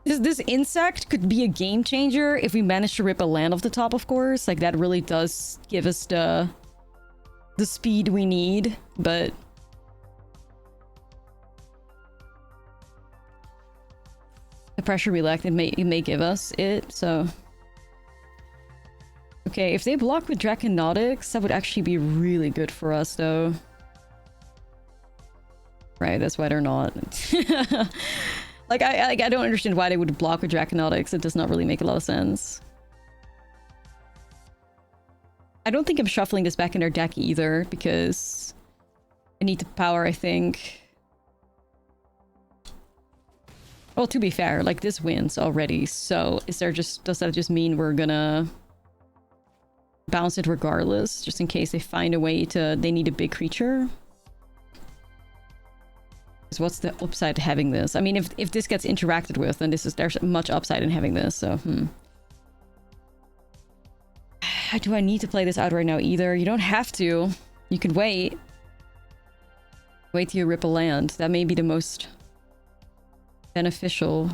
This insect could be a game changer if we manage to rip a land off the top, of course. Like, that really does give us the speed we need, but... the pressure we lack, it may give us it, so... Okay, if they block with Draconautics, that would actually be really good for us, though. Right, that's why they're not. Like, I don't understand why they would block with Draconautics. It does not really make a lot of sense. I don't think I'm shuffling this back in their deck either, because I need the power, I think. Well, to be fair, like, this wins already, so does that just mean we're gonna bounce it regardless, just in case they find a way they need a big creature? Because what's the upside to having this? I mean, if this gets interacted with, then there's much upside in having this, so, Do I need to play this out right now either? You don't have to. You can wait. Wait till you rip a land. That may be the most... beneficial.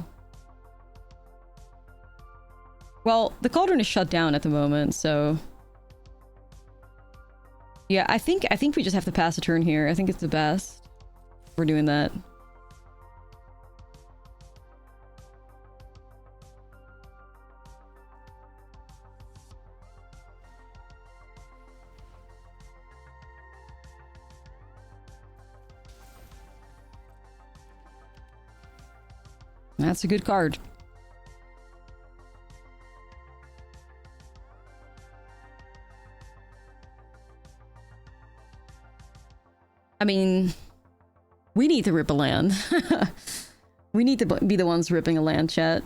Well, the cauldron is shut down at the moment, so... Yeah, I think we just have to pass a turn here. I think it's the best. We're doing that. That's a good card. I mean, we need to rip a land. We need to be the ones ripping a land, chat.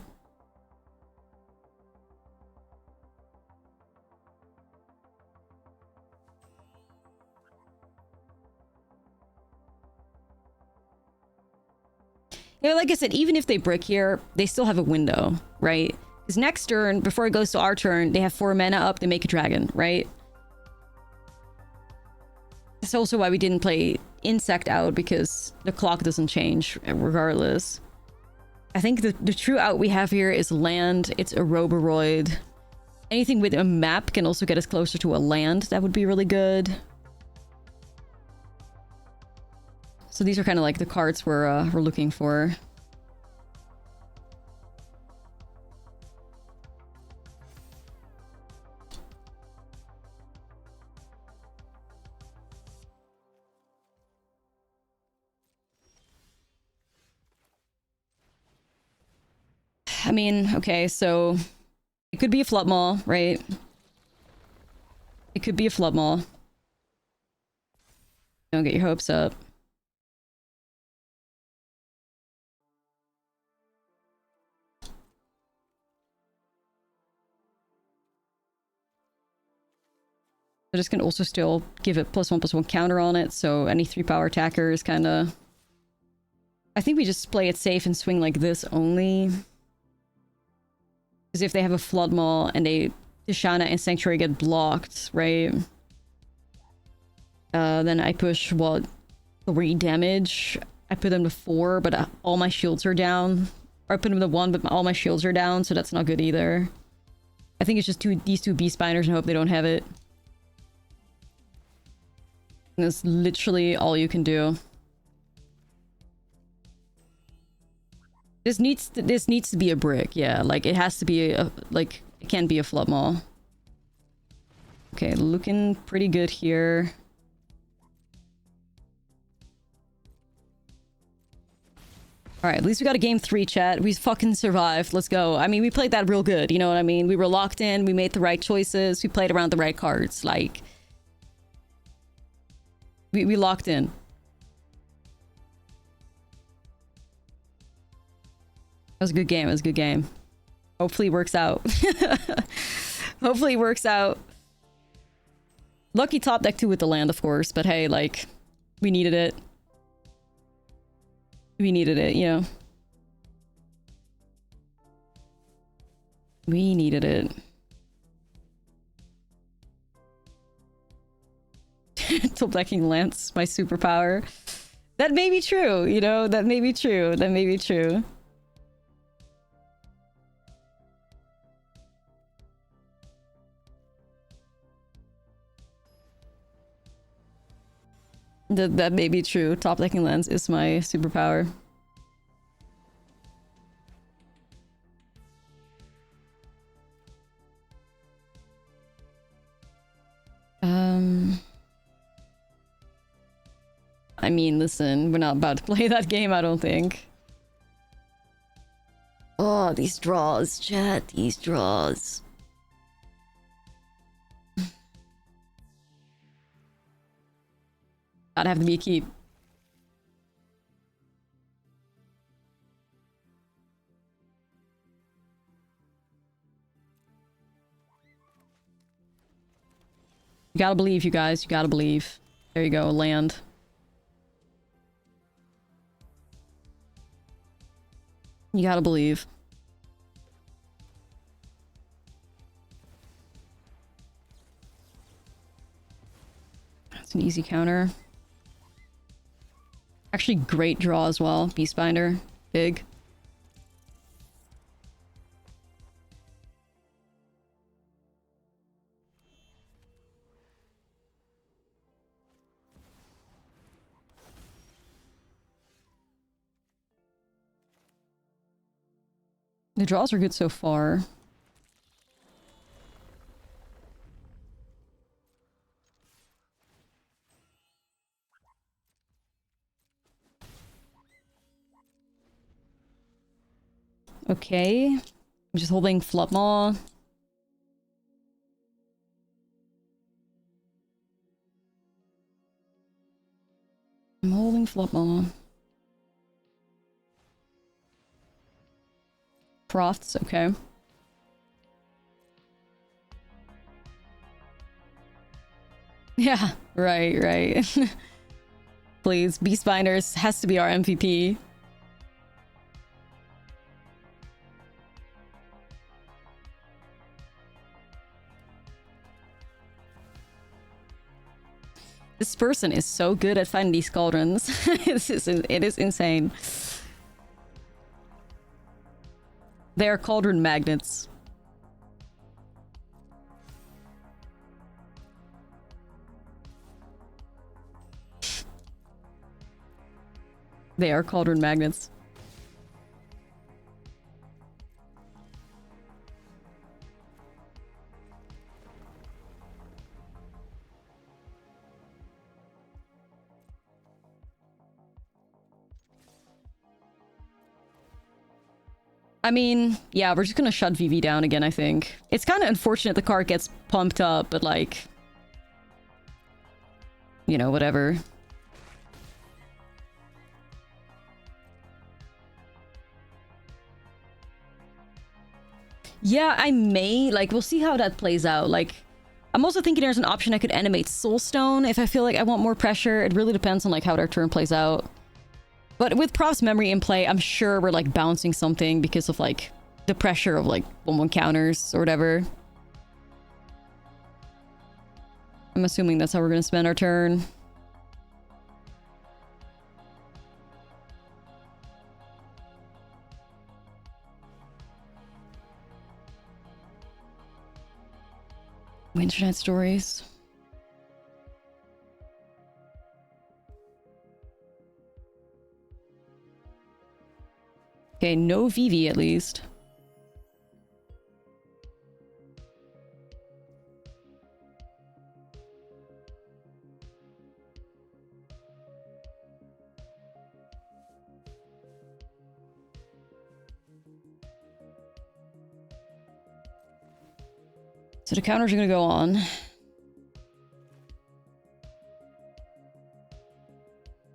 You know, like I said, even if they brick here, they still have a window, right? Because next turn, before it goes to our turn, they have 4 mana up, they make a dragon, right? That's also why we didn't play Insect out, because the clock doesn't change regardless. I think the true out we have here is land. It's a Roboroid. Anything with a map can also get us closer to a land. That would be really good. So these are kind of like the cards we're looking for. I mean, okay, so it could be a flop mall, right? It could be a flop mall. Don't get your hopes up. This can also still give it +1/+1 counter on it, so any 3-power attacker is kind of... I think we just play it safe and swing like this only. Because if they have a Flood Maul and Tishana and Sanctuary get blocked, right? Then I push, what, 3 damage? I put them to 4, but all my shields are down. Or I put them to 1, but all my shields are down, so that's not good either. I think it's just these two Beast Binders and hope they don't have it. And that's literally all you can do. This needs to be a brick, yeah. Like, it has to be a... Like, it can't be a Flood Maul. Okay, looking pretty good here. Alright, at least we got a game 3, chat. We fucking survived. Let's go. I mean, we played that real good, you know what I mean? We were locked in, we made the right choices, we played around the right cards. Like... We locked in. That was a good game. It was a good game. Hopefully it works out. Hopefully it works out. Lucky top deck too with the land, of course. But hey, like, we needed it. We needed it, you know. We needed it. Top decking Lance, my superpower. That may be true, you know? That may be true. That may be true. That may be true. Top decking Lance is my superpower. I mean, listen, we're not about to play that game, I don't think. Oh, these draws, chat, these draws. Gotta have to be a keep. You gotta believe, you guys, you gotta believe. There you go, land. You gotta believe. That's an easy counter. Actually, great draw as well. Beastbinder. Big. The draws are good so far. Okay. I'm just holding Flop Maw. I'm holding Flop Maw. Crofts, okay. Yeah, right. Please, Beastbinders has to be our MVP. This person is so good at finding these cauldrons. It is insane. They are cauldron magnets. They are cauldron magnets. I mean, yeah, we're just gonna shut Vivi down again, I think. It's kind of unfortunate the card gets pumped up, but like... You know, whatever. Yeah, I may. Like, we'll see how that plays out. Like, I'm also thinking there's an option I could animate Soulstone if I feel like I want more pressure. It really depends on, like, how their turn plays out. But with Prof's memory in play, I'm sure we're, like, bouncing something because of, like, the pressure of, like, 1/1 counters or whatever. I'm assuming that's how we're gonna spend our turn. Internet stories. Okay, no Vivi at least. So the counters are gonna go on.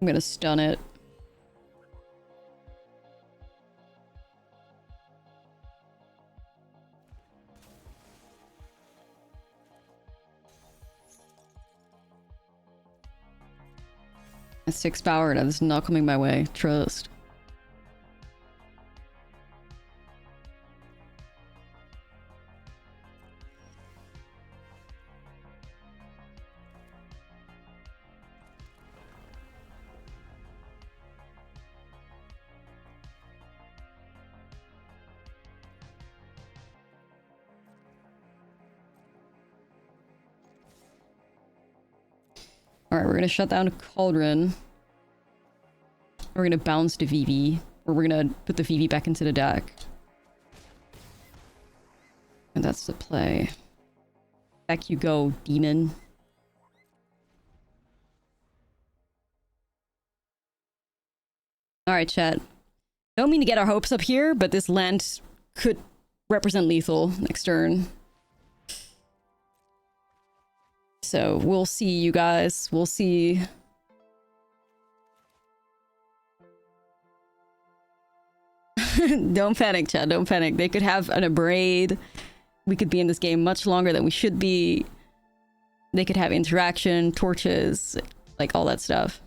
I'm gonna stun it. A 6 power, that is not coming my way. Trust. Alright, we're gonna shut down Cauldron. We're gonna bounce to Vivi. Or we're gonna put the Vivi back into the deck. And that's the play. Back you go, demon. Alright, chat. Don't mean to get our hopes up here, but this land could represent lethal next turn. So, we'll see, you guys. We'll see. Don't panic, chat. Don't panic. They could have an abrade. We could be in this game much longer than we should be. They could have interaction, torches, like all that stuff.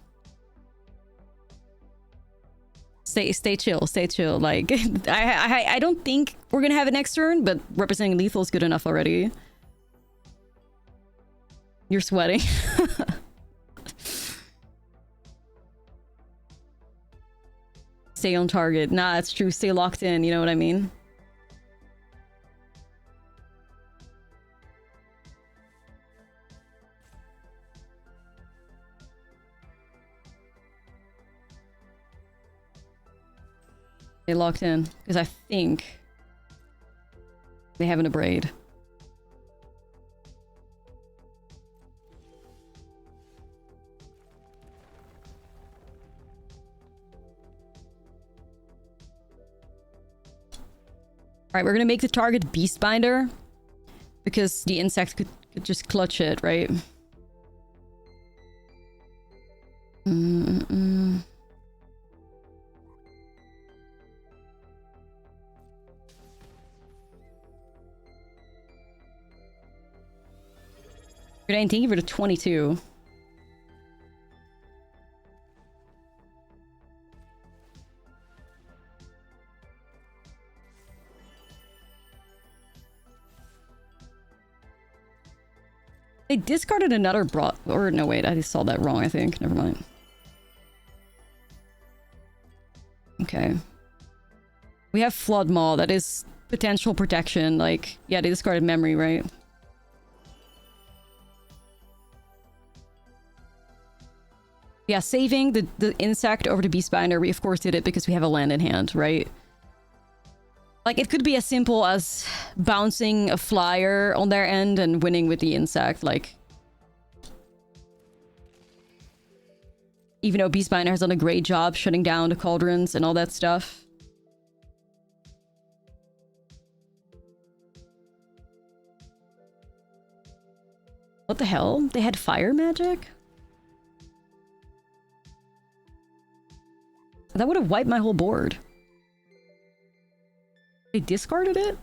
Stay chill. Stay chill. Like, I don't think we're gonna have it next turn, but representing lethal is good enough already. You're sweating. Stay on target. Nah, it's true. Stay locked in. You know what I mean? Stay locked in. Because I think they have an abrade. Alright, we're gonna make the target Beastbinder. Because the insect could just clutch it, right? Thank you for the 22. They discarded another brought, or no wait, I saw that wrong, I think. Never mind. Okay. We have Flood Maw, that is potential protection, like, yeah, they discarded memory, right? Yeah, saving the insect over the Beastbinder, we of course did it because we have a land in hand, right? Like, it could be as simple as bouncing a flyer on their end and winning with the insect, like... Even though Beastbinder has done a great job shutting down the cauldrons and all that stuff. What the hell? They had fire magic? That would have wiped my whole board. They discarded it?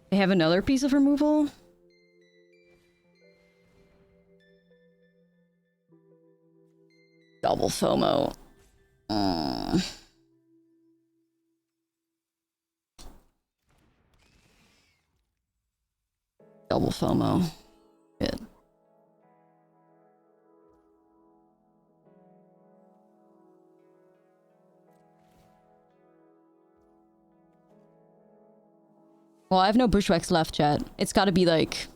They have another piece of removal? Double FOMO. Double FOMO. Shit. Well, I have no bushwhacks left, chat. It's gotta be like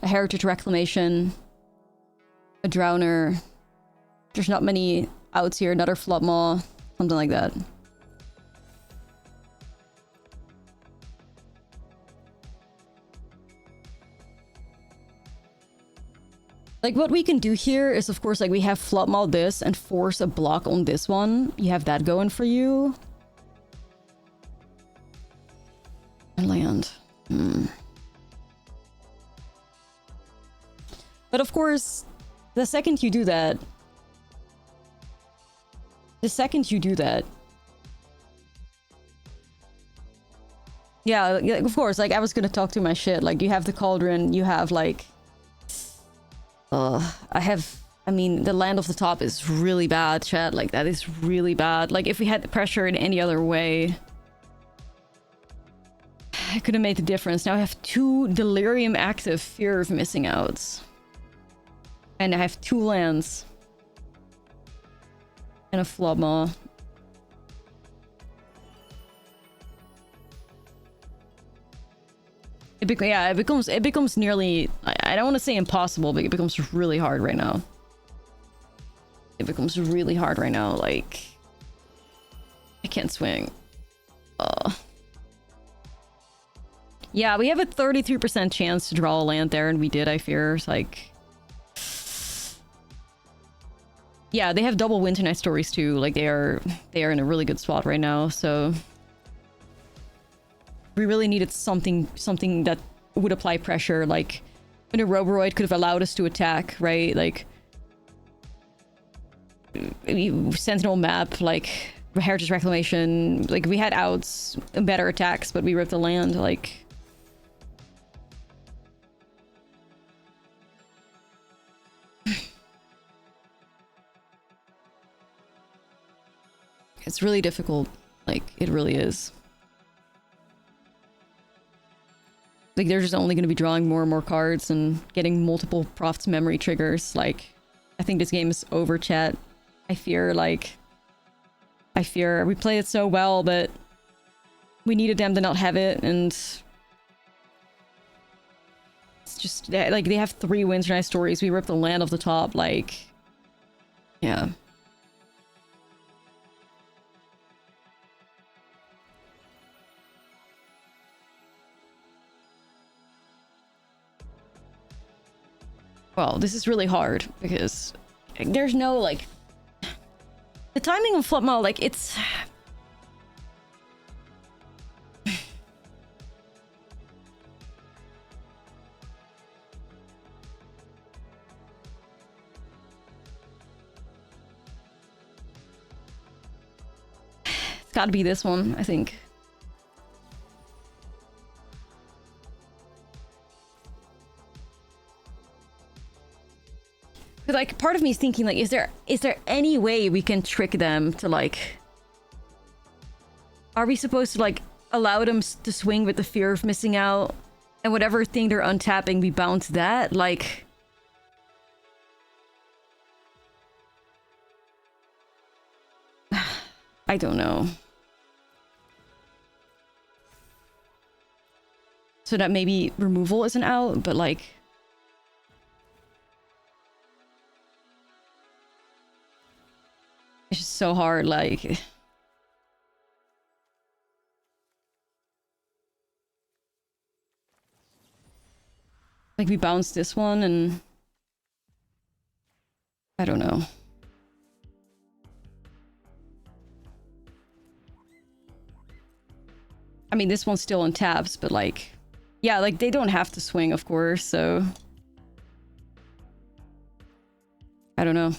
a Heritage Reclamation, a Drowner. There's not many outs here. Another Flopmaw, something like that. Like, what we can do here is, of course, like, we have Flopmaw this and force a block on this one. You have that going for you. And land. But of course, the second you do that... Yeah, of course, like, I was gonna talk to my shit. Like, you have the Cauldron, you have, like... I mean, the land off the top is really bad, chat. Like, that is really bad. Like, if we had the pressure in any other way... I could have made the difference. Now I have 2 Delirium active, fear of missing out. And I have 2 lands. And a Flopmaw. It becomes nearly... I don't want to say impossible, but it becomes really hard right now. It becomes really hard right now, like... I can't swing. Yeah, we have a 33% chance to draw a land there, and we did, I fear. It's like... Yeah, they have double Winter Night Stories too. Like, they are in a really good spot right now, so... We really needed something that would apply pressure, like... When a Roboroid could have allowed us to attack, right? Like... Sentinel map, like... Heritage Reclamation... Like, we had outs, better attacks, but we ripped the land, like... It's really difficult. Like, it really is. Like, they're just only going to be drawing more and more cards and getting multiple Prophet's Memory triggers. Like, I think this game is over, chat. I fear we played it so well, but we needed them to not have it, and... It's just, like, they have 3 Winter Night Stories. We ripped the land off the top, like... Yeah. Well, this is really hard, because there's no, like... The timing of Flopmaw, like, it's... It's gotta be this one, I think. Like, part of me is thinking, like, is there any way we can trick them to, like... Are we supposed to, like, allow them to swing with the fear of missing out? And whatever thing they're untapping, we bounce that? Like... I don't know. So that maybe removal isn't out, but, like... It's just so hard, like... Like, we bounced this one, and... I don't know. I mean, this one's still on tabs, but, like... Yeah, like, they don't have to swing, of course, so... I don't know.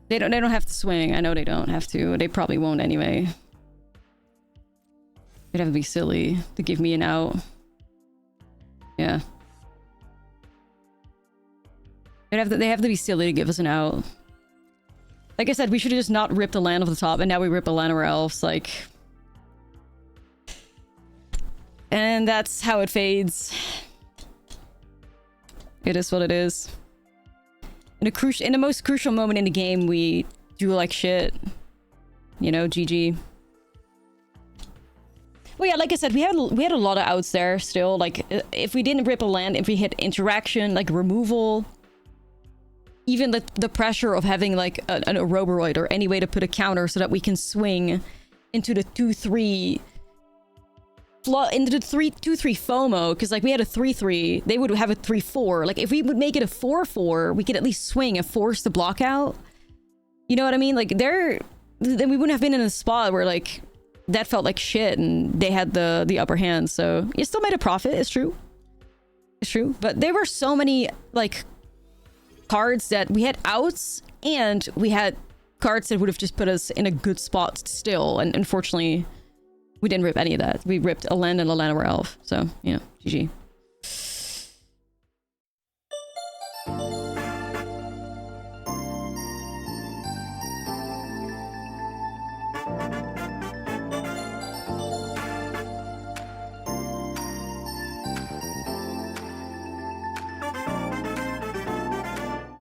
They don't have to swing. I know they don't have to. They probably won't anyway. They'd have to be silly to give me an out. Yeah. They have to be silly to give us an out. Like I said, we should have just not ripped a land off the top, and now we rip a land or else, like... And that's how it fades. It is what it is. In the most crucial moment in the game, we do like shit. You know, GG. Well, yeah, like I said, we had a lot of outs there still. Like, if we didn't rip a land, if we hit interaction, like removal, even the pressure of having like an Ouroboros or any way to put a counter so that we can swing into the 2-3 into the 2-3 FOMO, because like we had a 3-3, they would have a 3-4. Like if we would make it a 4-4, we could at least swing and force the block out. You know what I mean? Like then we wouldn't have been in a spot where like that felt like shit and they had the upper hand. So you still made a profit. It's true. It's true. But there were so many like cards that we had outs and we had cards that would have just put us in a good spot still. And unfortunately, we didn't rip any of that. We ripped a land and a land or elf. So, you know, GG.